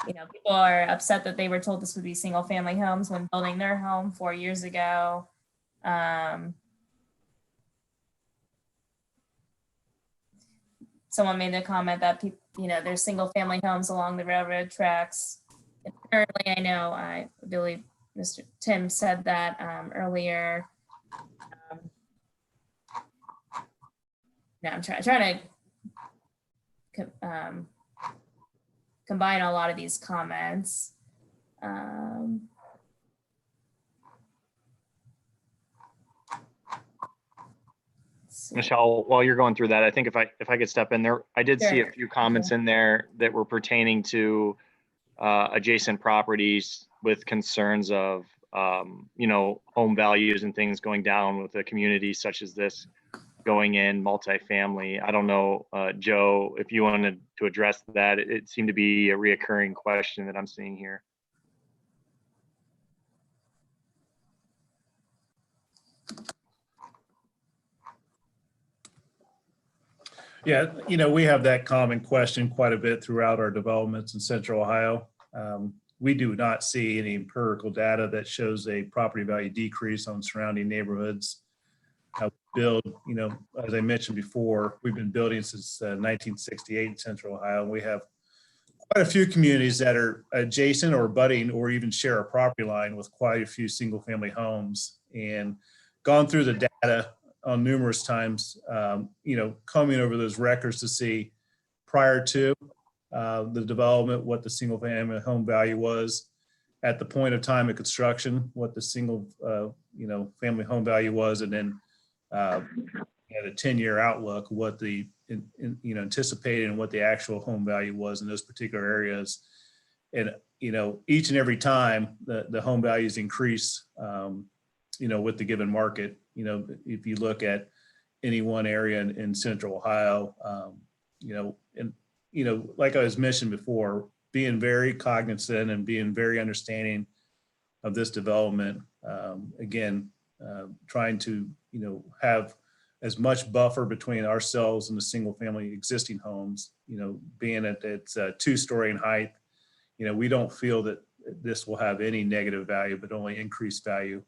People are upset that they were told this would be single family homes when building their home 4 years ago. Someone made the comment that there's single family homes along the railroad tracks. And currently, I believe Mr. Tim said that earlier. I'm trying to combine a lot of these comments. Michelle, while you're going through that, I think if I could step in there, I did see a Sure. few comments in there that were pertaining to adjacent properties with concerns of home values and things going down with a community such as this going in multifamily. I don't know, Joe, if you wanted to address that. It seemed to be a reoccurring question that I'm seeing here. Yeah, we have that common question quite a bit throughout our developments in Central Ohio. We do not see any empirical data that shows a property value decrease on surrounding neighborhoods. Build, as I mentioned before, we've been building since 1968 in Central Ohio. We have quite a few communities that are adjacent or budding or even share a property line with quite a few single family homes, and gone through the data on numerous times, coming over those records to see prior to the development, what the single family home value was at the point of time of construction, what the single, family home value was, and then at a 10-year outlook, what the, anticipated and what the actual home value was in those particular areas. And, each and every time the home values increase, with the given market. If you look at any one area in Central Ohio, like I was mentioned before, being very cognizant and being very understanding of this development. Again, trying to, have as much buffer between ourselves and the single family existing homes, being at it's 2-story in height. We don't feel that this will have any negative value, but only increased value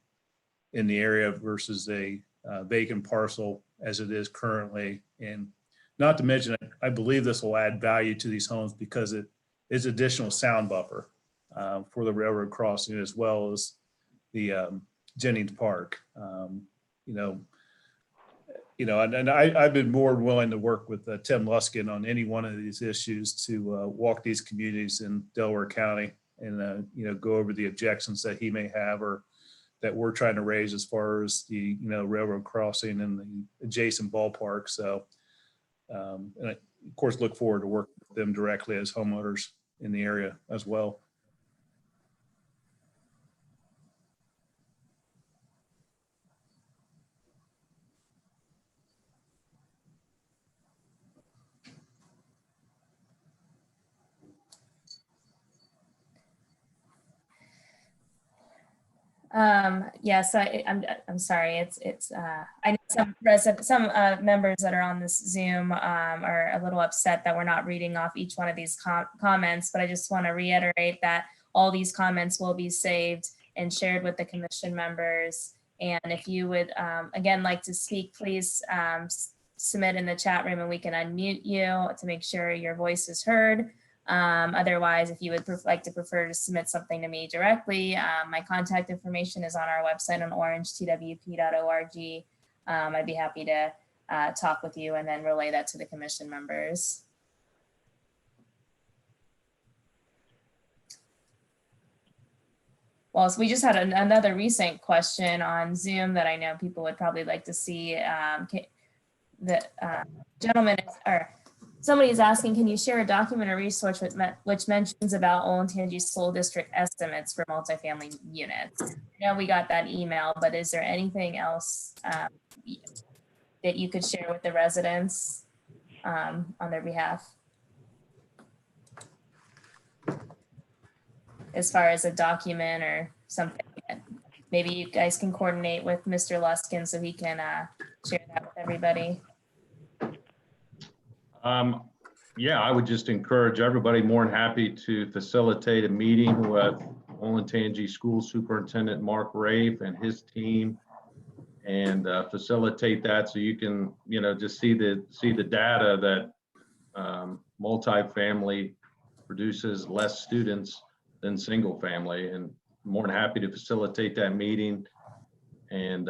in the area versus a vacant parcel as it is currently. And Not to mention, I believe this will add value to these homes because it is additional sound buffer for the railroad crossing as well as the Jennings Park. I've been more than willing to work with Tim Luskin on any one of these issues to walk these communities in Delaware County and go over the objections that he may have or that we're trying to raise as far as the railroad crossing and the adjacent ballpark. So, and I, of course, look forward to working with them directly as homeowners in the area as well. Yes, I'm sorry. I know some members that are on this Zoom are a little upset that we're not reading off each one of these comments, but I just want to reiterate that all these comments will be saved and shared with the commission members. And if you would, again, like to speak, please submit in the chat room and we can unmute you to make sure your voice is heard. Otherwise, if you would prefer to submit something to me directly, my contact information is on our website on orangetwp.org. I'd be happy to talk with you and then relay that to the commission members. Well, so we just had another recent question on Zoom that I know people would probably like to see. The gentleman or somebody is asking, can you share a document or resource which mentions about Olentangy School District estimates for multifamily units? I know we got that email, but is there anything else that you could share with the residents on their behalf? As far as a document or something that maybe you guys can coordinate with Mr. Luskin so he can share that with everybody. Yeah, I would just encourage everybody, more than happy to facilitate a meeting with Olentangy School Superintendent Mark Rafe and his team and facilitate that so you can, just see the data that multifamily produces less students than single family, and more than happy to facilitate that meeting. And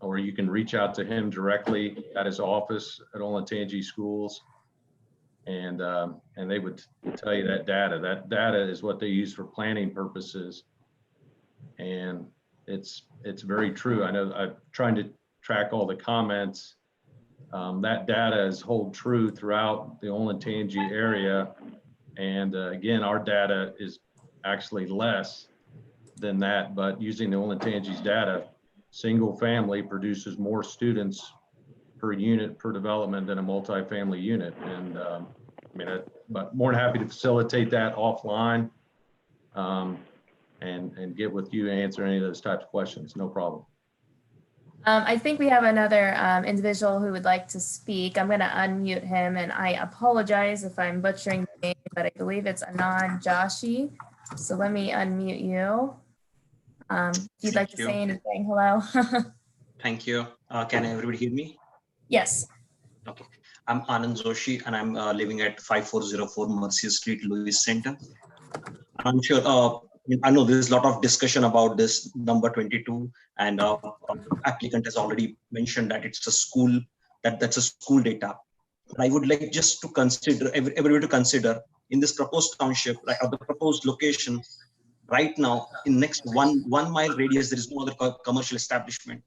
or you can reach out to him directly at his office at Olentangy Schools, and they would tell you that data is what they use for planning purposes, and it's very true. I know I'm trying to track all the comments. That data is hold true throughout the Olentangy area, and again, our data is actually less than that, but using the Olentangy's data, single family produces more students per unit per development than a multifamily unit. And but more than happy to facilitate that offline and get with you and answer any of those types of questions. No problem. I think we have another individual who would like to speak. I'm going to unmute him, and I apologize if I'm butchering the name, but I believe it's Anand Joshi. So let me unmute you. If you'd like to say anything, hello. Thank you. Can everybody hear me? Yes. Okay. I'm Anand Joshi, and I'm living at 5404 Mercy Street, Lewis Center. I'm sure, I know there's a lot of discussion about this number 22, and applicant has already mentioned that it's a school, that's a school data. But I would like just to consider, everybody to consider in this proposed township, like the proposed location, right now, in next one mile radius, there is no other commercial establishment,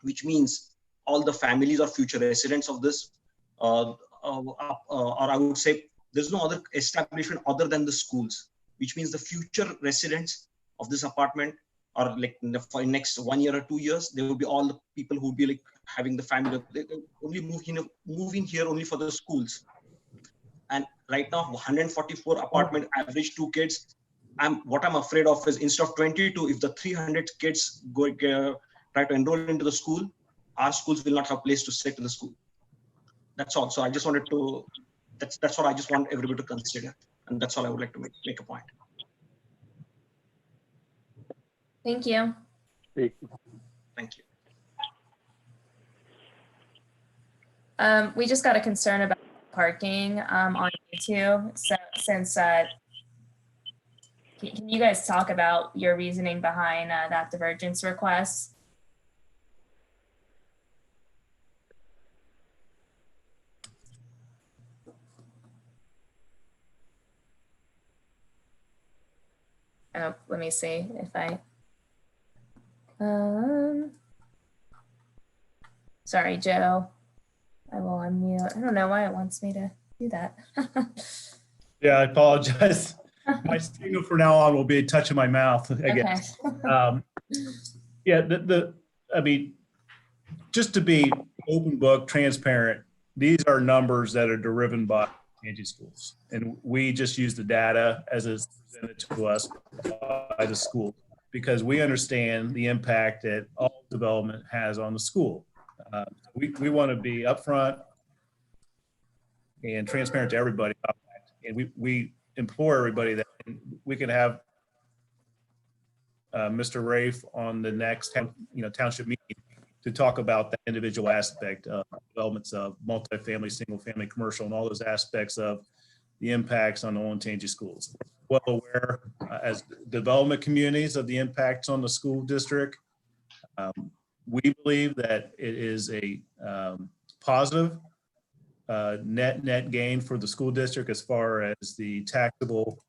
which means all the families or future residents of this, or I would say there's no other establishment other than the schools, which means the future residents of this apartment or like for the next 1 year or 2 years, there will be all the people who will be like having the family, they only move in here only for the schools. And right now, 144 apartment, average 2 kids. What I'm afraid of is instead of 22, if the 300 kids try to enroll into the school, our schools will not have place to sit in the school. That's all. So I just wanted to, that's what I just want everybody to consider. And that's all I would like to make a point. Thank you. Thank you. We just got a concern about parking on YouTube. So since, can you guys talk about your reasoning behind that divergence request? Oh, let me see if I, sorry, Joe. I will unmute. I don't know why it wants me to do that. Yeah, I apologize. My signal for now on will be a touch of my mouth, I guess. Okay. Yeah, I mean, just to be open book, transparent, these are numbers that are driven by Angie schools. And we just use the data as it's presented to us by the school because we understand the impact that all development has on the school. We want to be upfront and transparent to everybody about that. And we implore everybody that we can have Mr. Rafe on the next township meeting to talk about the individual aspect of developments of multifamily, single family, commercial, and all those aspects of the impacts on the Olentangy schools. Well aware as development communities of the impacts on the school district. We believe that it is a positive net gain for the school district as far as the taxable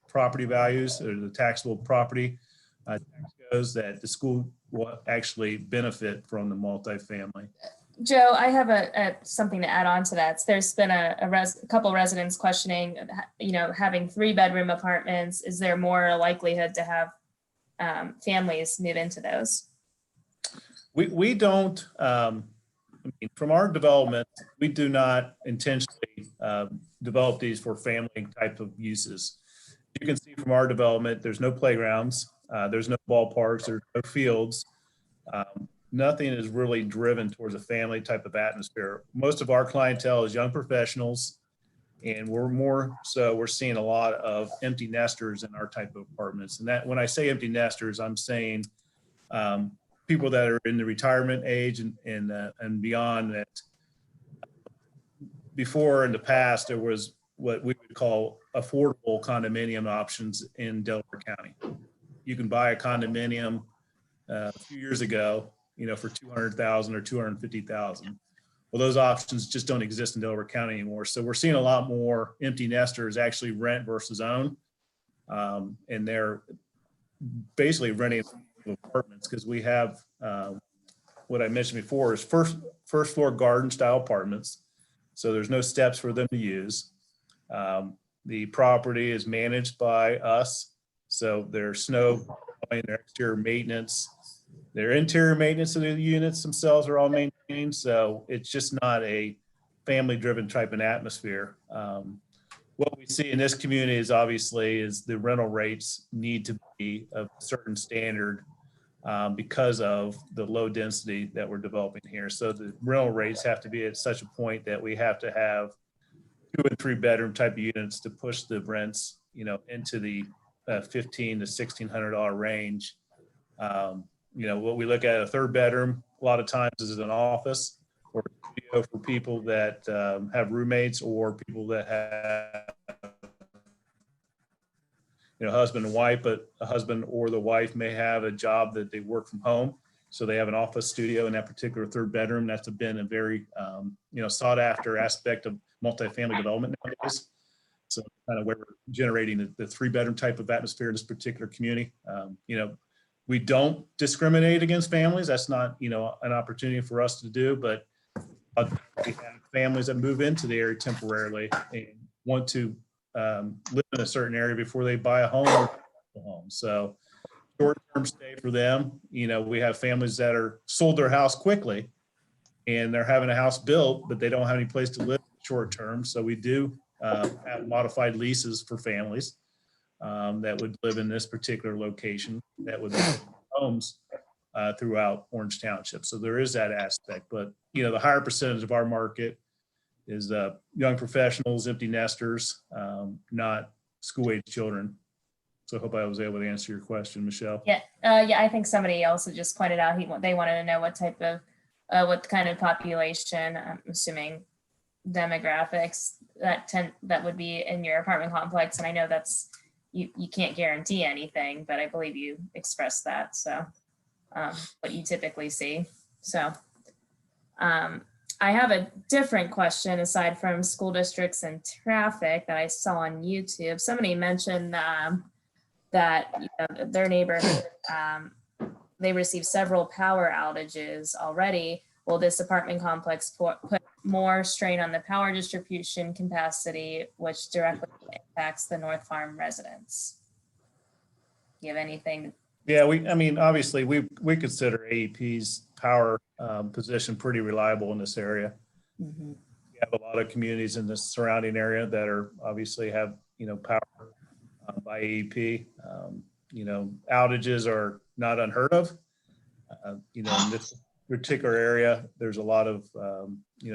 property values or the taxable property tax goes, that the school will actually benefit from the multifamily. Joe, I have something to add on to that. There's been a couple residents questioning, having 3-bedroom apartments. Is there more likelihood to have families move into those? We don't, from our development, we do not intentionally develop these for family type of uses. You can see from our development, there's no playgrounds, there's no ballparks, there's no fields. Nothing is really driven towards a family type of atmosphere. Most of our clientele is young professionals, and we're seeing a lot of empty nesters in our type of apartments. And that, when I say empty nesters, I'm saying people that are in the retirement age and beyond. That before, in the past, there was what we would call affordable condominium options in Delaware County. You can buy a condominium a few years ago, for $200,000 or $250,000. Well, those options just don't exist in Delaware County anymore. So we're seeing a lot more empty nesters actually rent versus own, and they're basically renting apartments because we have what I mentioned before is first floor garden style apartments. So there's no steps for them to use. The property is managed by us. So there's snow, their exterior maintenance, their interior maintenance of the units themselves are all maintained. So it's just not a family driven type of atmosphere. What we see in this community is obviously the rental rates need to be of a certain standard because of the low density that we're developing here. So the rental rates have to be at such a point that we have to have 2 and 3 bedroom type of units to push the rents, into the $1,500 to $1,600 range. What we look at a 3rd bedroom a lot of times is an office or a studio for people that have roommates or people that have husband and wife, but a husband or the wife may have a job that they work from home. So they have an office studio in that particular 3rd bedroom. That's been a very, sought after aspect of multifamily development nowadays. So kind of where we're generating the 3-bedroom type of atmosphere in this particular community. We don't discriminate against families. That's not, an opportunity for us to do, but we have families that move into the area temporarily and want to live in a certain area before they buy a home or a home. So short-term stay for them. We have families that are sold their house quickly and they're having a house built, but they don't have any place to live short-term. So we do have modified leases for families that would live in this particular location that would live in homes throughout Orange Township. So there is that aspect, but the higher percentage of our market is young professionals, empty nesters, not school-age children. So I hope I was able to answer your question, Michelle. Yeah, I think somebody else had just pointed out they wanted to know what type of what kind of population, I'm assuming demographics that would be in your apartment complex. And I know that's, you can't guarantee anything, but I believe you expressed that. So what you typically see. So I have a different question aside from school districts and traffic that I saw on YouTube. Somebody mentioned that their neighborhood, they received several power outages already. Will this apartment complex put more strain on the power distribution capacity, which directly impacts the North Farm residents? Do you have anything? Yeah, obviously we consider AEP's power position pretty reliable in this area. Mm-hmm. We have a lot of communities in the surrounding area that are obviously have, power by AEP. Outages are not unheard of. In this particular area, there's a lot of,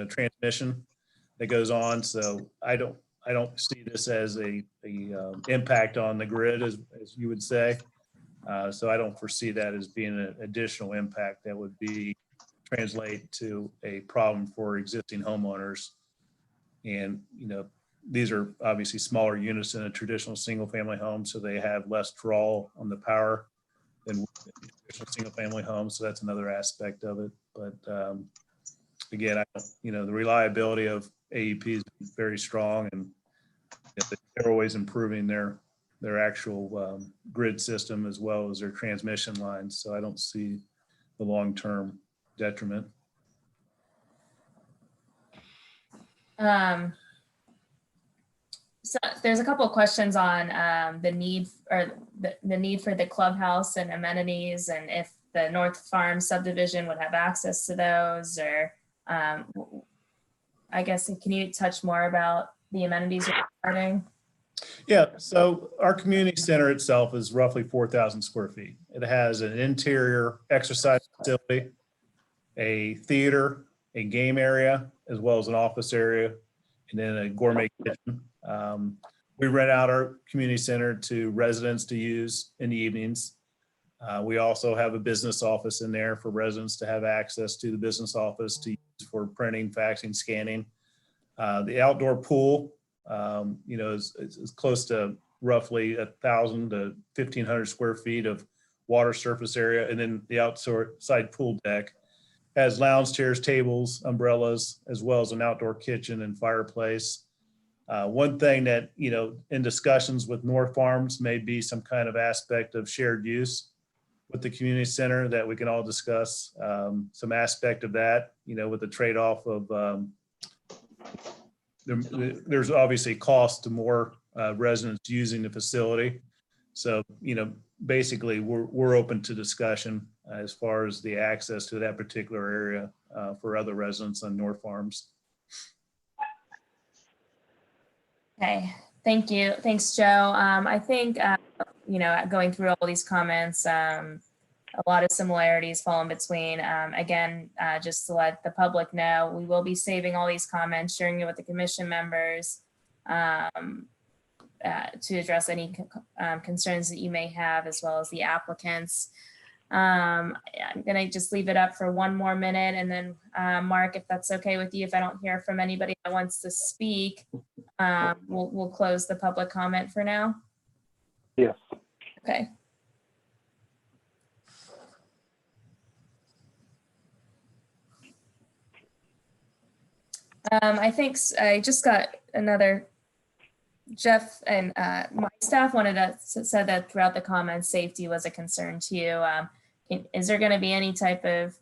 transmission that goes on. So I don't see this as a impact on the grid as you would say. So I don't foresee that as being an additional impact that would translate to a problem for existing homeowners. And, these are obviously smaller units in a traditional single family home, so they have less draw on the power than traditional single family homes. So that's another aspect of it. But again, the reliability of AEP is very strong, and they're always improving their actual grid system as well as their transmission lines. So I don't see the long-term detriment. So there's a couple of questions on the need or the need for the clubhouse and amenities, and if the North Farm subdivision would have access to those, or I guess, can you touch more about the amenities regarding? Yeah, so our community center itself is roughly 4,000 square feet. It has an interior exercise facility, a theater, a game area, as well as an office area, and then a gourmet kitchen. We rent out our community center to residents to use in the evenings. We also have a business office in there for residents to have access to the business office to use for printing, faxing, scanning. The outdoor pool, is close to roughly 1,000 to 1,500 square feet of water surface area. And then the outside pool deck has lounge chairs, tables, umbrellas, as well as an outdoor kitchen and fireplace. One thing that, in discussions with North Farms may be some kind of aspect of shared use with the community center that we can all discuss, some aspect of that, with the trade-off of there's obviously cost to more residents using the facility. So, basically we're open to discussion as far as the access to that particular area for other residents on North Farms. Okay, thank you. Thanks, Joe. I think, going through all these comments, a lot of similarities fall in between. Again, just to let the public know, we will be saving all these comments, sharing it with the commission members to address any concerns that you may have, as well as the applicants. I'm gonna just leave it up for one more minute, and then Mark, if that's okay with you, if I don't hear from anybody that wants to speak, we'll close the public comment for now. Yes. Okay. I think I just got another. Jeff and my staff said that throughout the comments, safety was a concern to you. Is there going to be any type of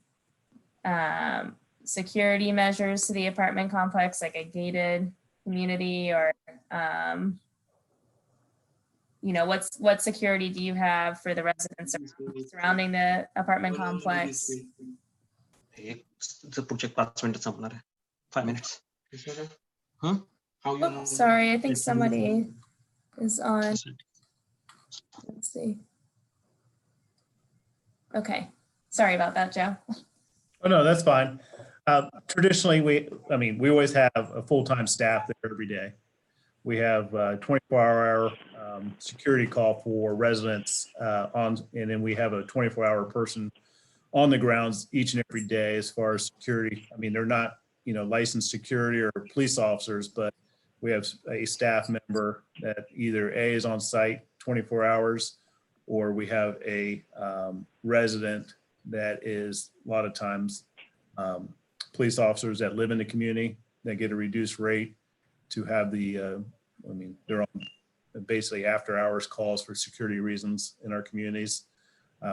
security measures to the apartment complex, like a gated community, or what security do you have for the residents surrounding the apartment complex? The project 5 minutes. 5 minutes. Huh? Oh, sorry, I think somebody is on. Let's see. Okay, sorry about that, Joe. Oh, no, that's fine. Traditionally, we always have a full-time staff there every day. We have 24-hour security call for residents and then we have a 24-hour person on the grounds each and every day as far as security. I mean, they're not, licensed security or police officers, but we have a staff member that either A, is on site 24 hours, or we have a resident that is a lot of times police officers that live in the community that get a reduced rate to have they're on basically after hours calls for security reasons in our communities.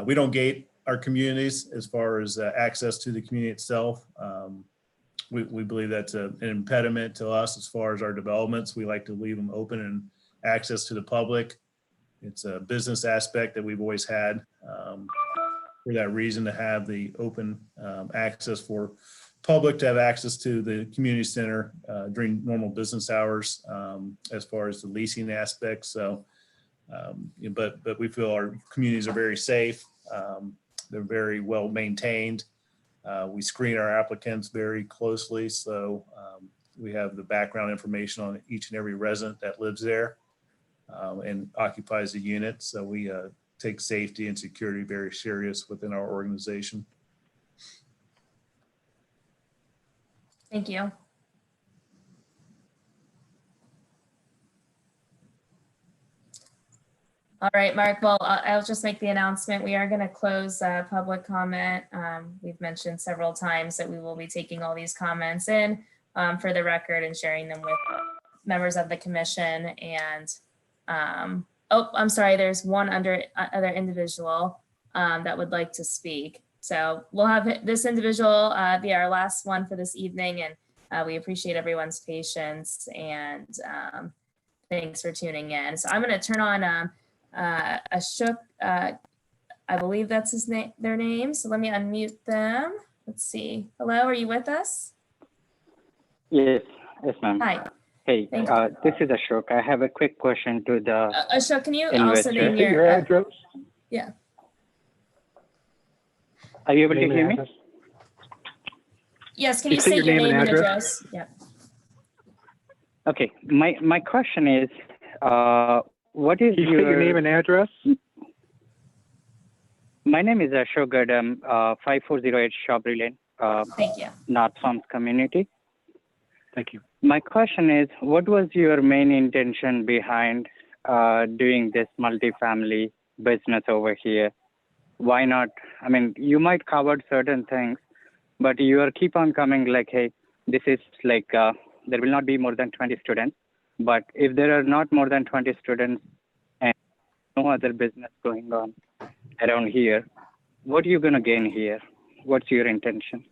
We don't gate our communities as far as access to the community itself. We believe that's an impediment to us as far as our developments. We like to leave them open and access to the public. It's a business aspect that we've always had for that reason, to have the open access for public to have access to the community center during normal business hours as far as the leasing aspect. So, but we feel our communities are very safe. They're very well maintained. We screen our applicants very closely. So we have the background information on each and every resident that lives there and occupies the unit. So we take safety and security very serious within our organization. Thank you. All right, Mark, well, I'll just make the announcement. We are going to close public comment. We've mentioned several times that we will be taking all these comments in for the record and sharing them with members of the commission. And, oh, I'm sorry, there's one other individual that would like to speak. So we'll have this individual be our last one for this evening, and we appreciate everyone's patience and thanks for tuning in. So I'm going to turn on Ashok, I believe that's their name. So let me unmute them. Let's see. Hello, are you with us? Yes, ma'am. Hi. Hey, this is Ashok. I have a quick question to the Ashok, can you investor. also name Your address? Yeah. Are you able to hear me? Yes, can you say your name and address? Yeah. Okay, my question is, what is Can you state your name and address? My name is Ashok Gadam, 5408 Shabri Lane, Thank you. North Farms Community. Thank you. My question is, what was your main intention behind doing this multifamily business over here? Why not? I mean, you might cover certain things, but you are keep on coming like, hey, this is like, there will not be more than 20 students. But if there are not more than 20 students and no other business going on around here, what are you going to gain here? What's your intention?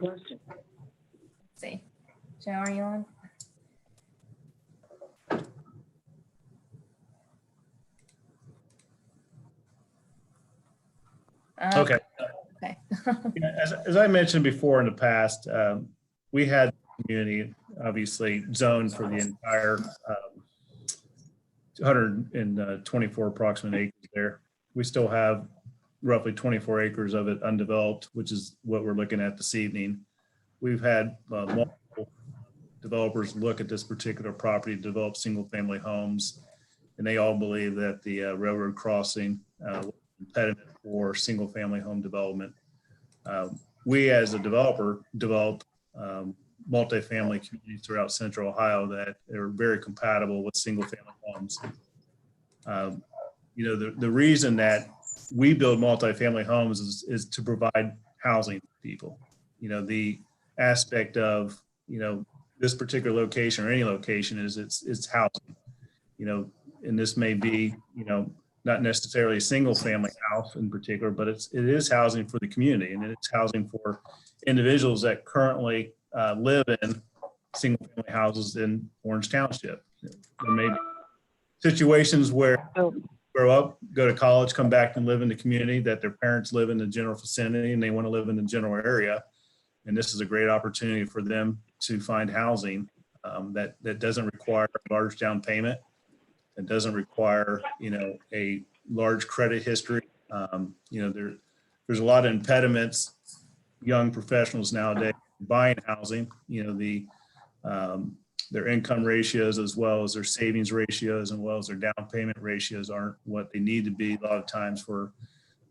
Let's see. Joe, are you on? Okay. Okay. Yeah, as I mentioned before in the past, we had the community obviously zoned for the entire 224 approximate acres there. We still have roughly 24 acres of it undeveloped, which is what we're looking at this evening. We've had multiple developers look at this particular property to develop single family homes, and they all believe that the railroad crossing was an impediment for single family home development. We as a developer developed multifamily communities throughout central Ohio that are very compatible with single family homes. You know, the reason that we build multifamily homes is to provide housing for people. You know, the aspect of, you know, this particular location or any location is it's housing, you know, and this may be, you know, not necessarily a single family house in particular, but it is housing for the community, and it's housing for individuals that currently live in single family houses in Orange Township. There may be situations where grow up, go to college, come back and live in the community that their parents live in the general vicinity and they want to live in the general area. And this is a great opportunity for them to find housing that doesn't require a large down payment. It doesn't require, you know, a large credit history. You know, there's a lot of impediments, young professionals nowadays buying housing. You know, their income ratios as well as their savings ratios and well as their down payment ratios aren't what they need to be a lot of times for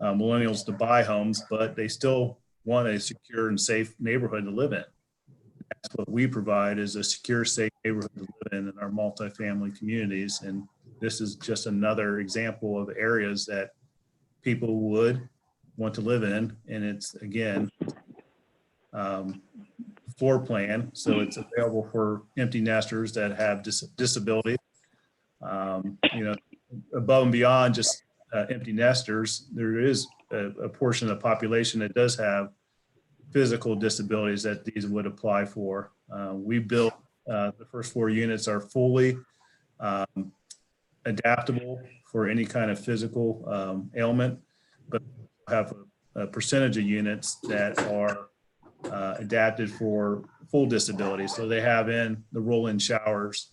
millennials to buy homes, but they still want a secure and safe neighborhood to live in. That's what we provide, is a secure, safe neighborhood to live in our multifamily communities. And this is just another example of areas that people would want to live in. And it's, again, floor plan. So it's available for empty nesters that have disabilities. Above and beyond just empty nesters, there is a portion of the population that does have physical disabilities that these would apply for. We built the first 4 units are fully adaptable for any kind of physical ailment, but have a percentage of units that are adapted for full disability. So they have in the roll-in showers,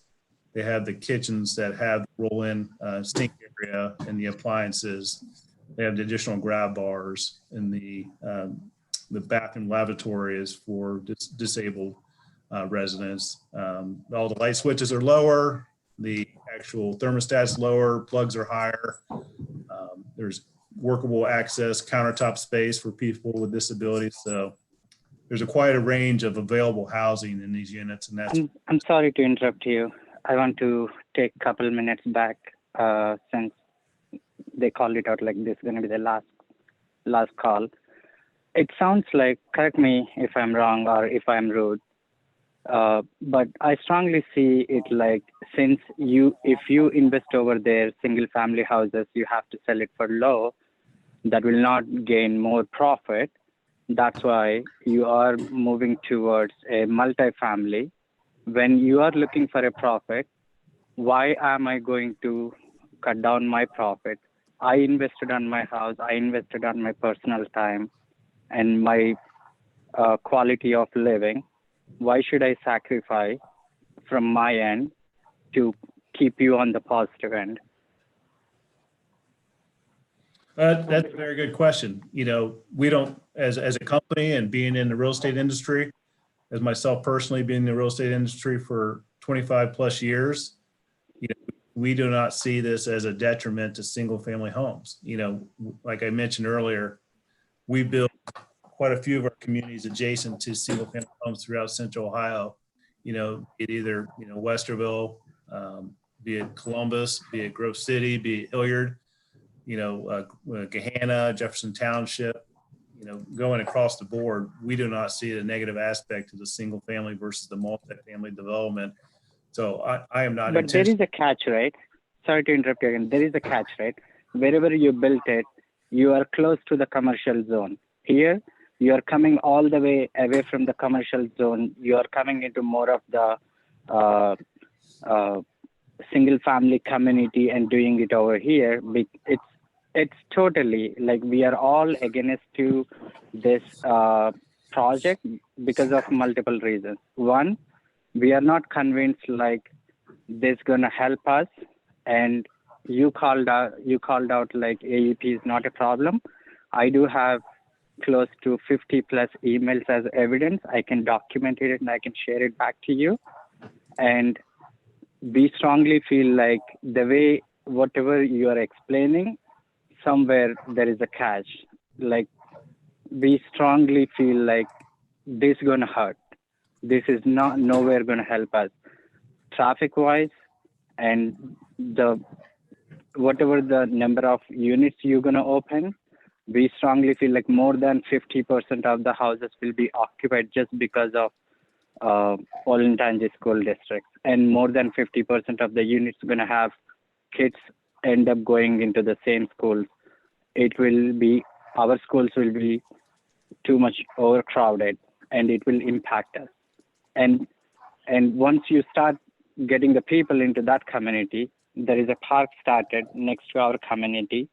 they have the kitchens that have the roll-in sink area and the appliances. They have the additional grab bars, and the bathroom lavatory is for disabled residents. All the light switches are lower, the actual thermostat's lower, plugs are higher. There's workable access, countertop space for people with disabilities. So there's quite a range of available housing in these units, and that's. I'm sorry to interrupt you. I want to take a couple minutes back since they called it out like this is going to be the last call. It sounds like, correct me if I'm wrong or if I'm rude, but I strongly see it like, since if you invest over there, single family houses, you have to sell it for low, that will not gain more profit. That's why you are moving towards a multifamily. When you are looking for a profit, why am I going to cut down my profit? I invested on my house, I invested on my personal time and my quality of living. Why should I sacrifice from my end to keep you on the positive end? That's a very good question. We don't, as a company and being in the real estate industry, as myself personally being in the real estate industry for 25 plus years, we do not see this as a detriment to single family homes. Like I mentioned earlier, we built quite a few of our communities adjacent to single family homes throughout Central Ohio. It either, Westerville, be it Columbus, be it Grove City, be it Hilliard, Gahanna, Jefferson Township, going across the board, we do not see a negative aspect to the single family versus the multifamily development. So I am not. But there is a catch, right? Sorry to interrupt you again. There is a catch, right? Wherever you built it, you are close to the commercial zone. Here, you are coming all the way away from the commercial zone. You are coming into more of the single family community and doing it over here. It's totally like we are all against to this project because of multiple reasons. One, we are not convinced like this gonna help us. And you called out like AEP is not a problem. I do have close to 50 plus emails as evidence. I can document it and I can share it back to you. And we strongly feel like the way whatever you are explaining, somewhere there is a catch. Like we strongly feel like this is gonna hurt. This is nowhere gonna help us traffic wise, and whatever the number of units you're gonna open, we strongly feel like more than 50% of the houses will be occupied just because of Olentangy school districts, and more than 50% of the units are gonna have kids end up going into the same schools. Our schools will be too much overcrowded, and it will impact us. And once you start getting the people into that community, there is a park started next to our community.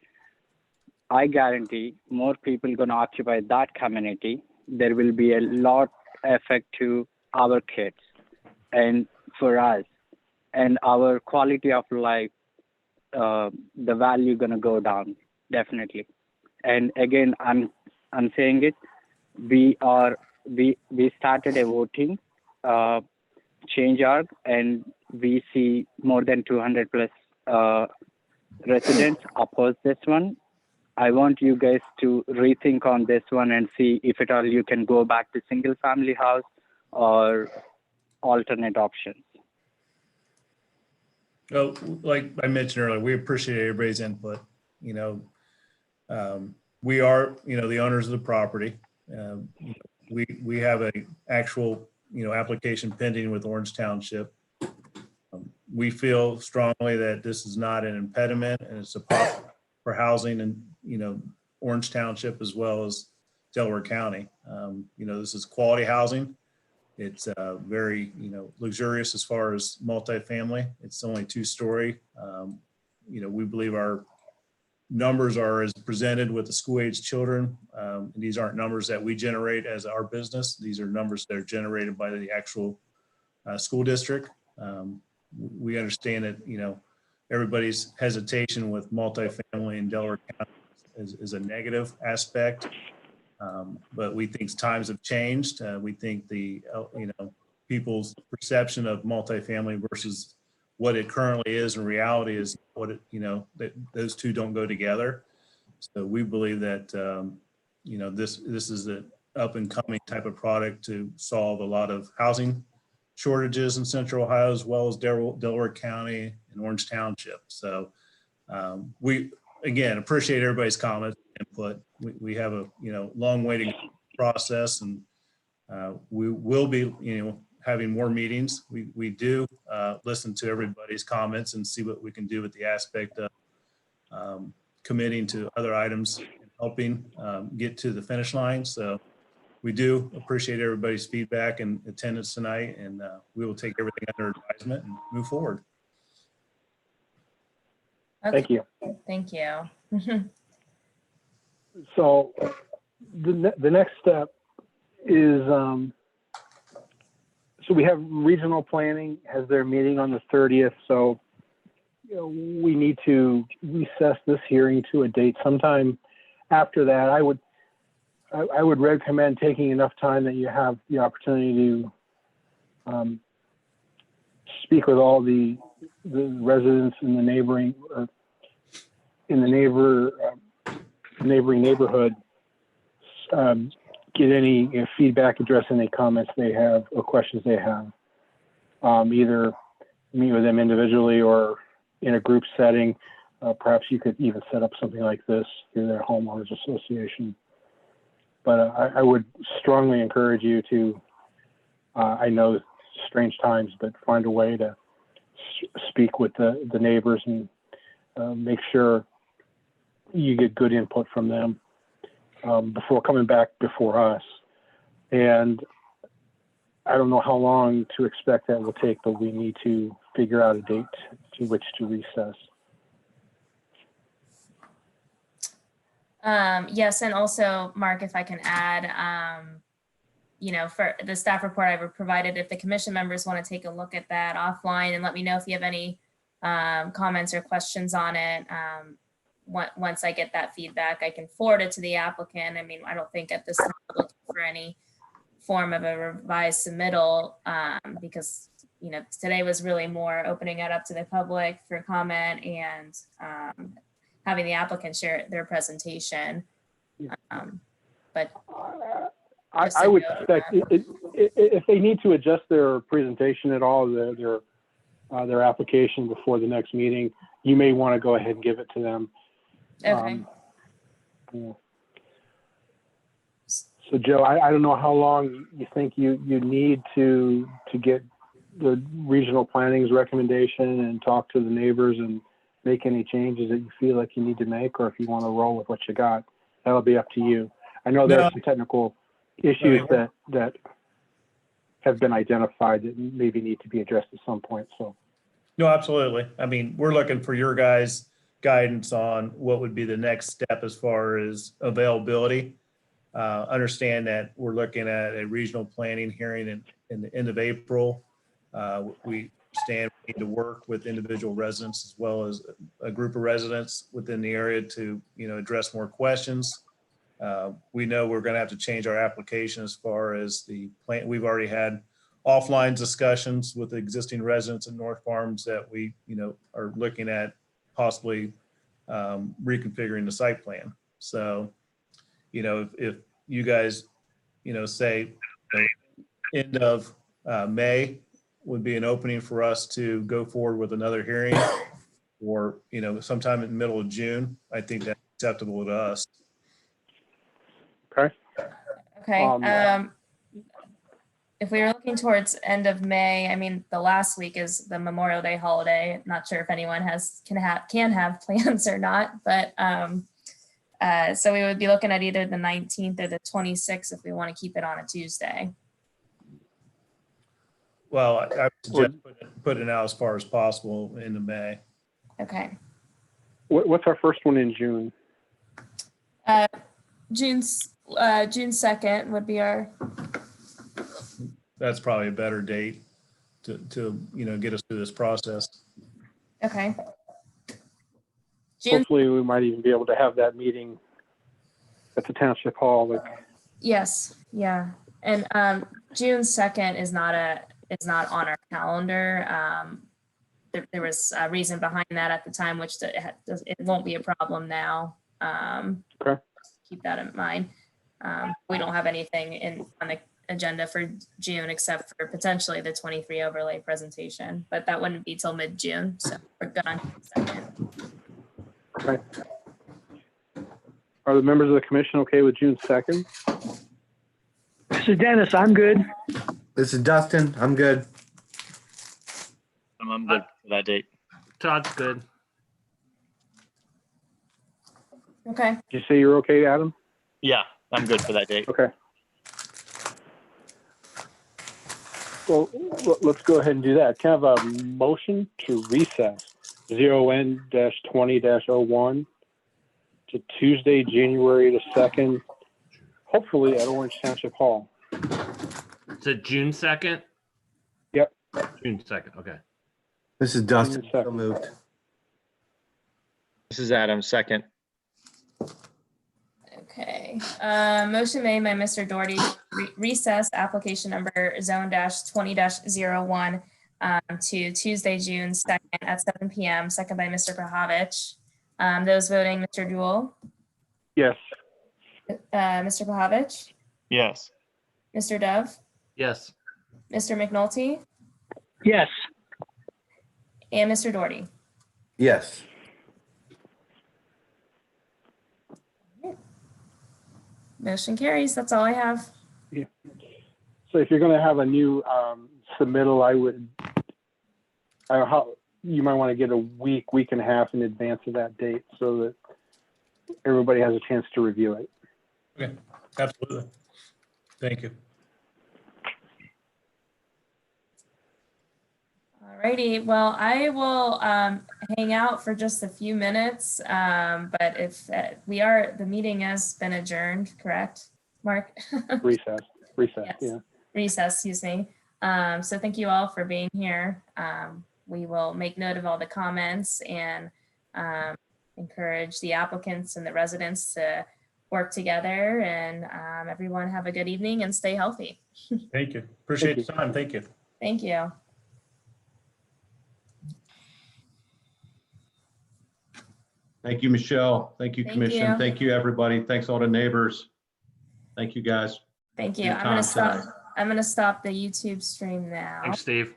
I guarantee more people going to occupy that community. There will be a lot effect to our kids and for us, and our quality of life, the value going to go down definitely. And again, I'm saying it. We started a voting change org and we see more than 200 plus residents oppose this one, I want you guys to rethink on this one and see if at all you can go back to single family house or alternate options. Well, like I mentioned earlier, we appreciate everybody's input. You know, we are, you know, the owners of the property. We have a actual, you know, application pending with Orange Township. We feel strongly that this is not an impediment and it's a problem for housing and, you know, Orange Township as well as Delaware County. You know, this is quality housing. It's very, you know, luxurious as far as multifamily. It's only 2-story. You know, we believe our numbers are as presented with the school-age children. These aren't numbers that we generate as our business. These are numbers that are generated by the actual school district. We understand that, you know, everybody's hesitation with multifamily in Delaware County is a negative aspect. But we think times have changed. We think the, you know, people's perception of multifamily versus what it currently is in reality is what it, you know, that those two don't go together. So we believe that, you know, this is an up and coming type of product to solve a lot of housing shortages in Central Ohio, as well as Delaware County and Orange Township. So we, again, appreciate everybody's comments and input. We have a, you know, long way to go process, and we will be, you know, having more meetings. We do listen to everybody's comments and see what we can do with the aspect of committing to other items and helping get to the finish line. So we do appreciate everybody's feedback and attendance tonight, and we will take everything under advisement and move forward. Okay. Thank you. Thank you. So the next step is, so we have regional planning has their meeting on the 30th. So, you know, we need to recess this hearing to a date sometime after that. I would recommend taking enough time that you have the opportunity to speak with all the residents in the neighboring neighboring neighborhood, get any feedback, address any comments they have or questions they have. Either meet with them individually or in a group setting. Perhaps you could even set up something like this through their homeowners association. But I would strongly encourage you to, I know strange times, but find a way to speak with the neighbors and make sure you get good input from them before coming back before us. And I don't know how long to expect that will take, but we need to figure out a date to which to recess. Yes, and also, Mark, if I can add, you know, for the staff report I provided, if the commission members want to take a look at that offline and let me know if you have any comments or questions on it. Once I get that feedback, I can forward it to the applicant. I mean, I don't think at this time we're looking for any form of a revised submittal because, you know, today was really more opening it up to the public for comment and having the applicant share their presentation. But I would expect if they need to adjust their presentation at all, their application before the next meeting, you may want to go ahead and give it to them. Okay. Yeah. So Joe, I don't know how long you think you need to get the regional planning's recommendation and talk to the neighbors and make any changes that you feel like you need to make, or if you want to roll with what you got, that'll be up to you. I know there's some technical issues that have been identified that maybe need to be addressed at some point. So. No, absolutely. I mean, we're looking for your guys' guidance on what would be the next step as far as availability. Understand that we're looking at a regional planning hearing in the end of April. We understand we need to work with individual residents as well as a group of residents within the area to, you know, address more questions. We know we're going to have to change our application as far as the plan. We've already had offline discussions with the existing residents in North Farms that we, are looking at possibly reconfiguring the site plan. So, if you guys, say end of May would be an opening for us to go forward with another hearing, or, sometime in the middle of June, I think that's acceptable to us. Okay. Okay. If we were looking towards end of May, I mean, the last week is the Memorial Day holiday. Not sure if anyone can have plans or not, but so we would be looking at either the 19th or the 26th if we want to keep it on a Tuesday. Well, I would suggest putting it out as far as possible into May. Okay. What's our first one in June? June 2nd would be our. That's probably a better date to get us through this process. Okay. June. Hopefully, we might even be able to have that meeting at the township hall. Yes. Yeah. And June 2nd is not on our calendar. There was a reason behind that at the time, which it won't be a problem now. Okay. Keep that in mind. We don't have anything on the agenda for June except for potentially the 23 overlay presentation, but that wouldn't be till mid-June, so we're good on June 2nd. Okay. Are the members of the commission okay with June 2nd? This is Dennis. I'm good. This is Dustin. I'm good. I'm good for that date. Todd's good. Okay. Did you say you're okay, Adam? Yeah, I'm good for that date. Okay. Well, let's go ahead and do that. Can I have a motion to recess ZON-20-01 to Tuesday, January the 2nd, hopefully at Orange Township Hall? Is it June 2nd? Yep. June 2nd, okay. This is Dustin. June 2nd. So moved. This is Adam, second. Okay. Motion made by Mr. Doherty, recess application number ZON-20-01 to Tuesday, June 2nd at 7 p.m. Second by Mr. Pahovich. Those voting, Mr. Jewell, Yes. Mr. Pahovich, Yes. Mr. Dove, Yes. Mr. McNulty, Yes. and Mr. Doherty. Yes. Motion carries. That's all I have. So if you're going to have a new submittal, you might want to get a week and a half in advance of that date so that everybody has a chance to review it. Okay, absolutely. Thank you. Alrighty, well, I will hang out for just a few minutes, but if the meeting has been adjourned, correct, Mark? Recess, Yes. yeah. Recess, excuse me. So thank you all for being here. We will make note of all the comments and encourage the applicants and the residents to work together, and everyone have a good evening and stay healthy. Thank you. Appreciate the time. Thank you. Thank you. Thank you, Michelle. Thank you, Thank Commission. you. Thank you, everybody. Thanks all the neighbors. Thank you, guys. Thank you. Good I'm gonna time stop. tonight. I'm gonna stop the YouTube stream now. Thanks, Steve.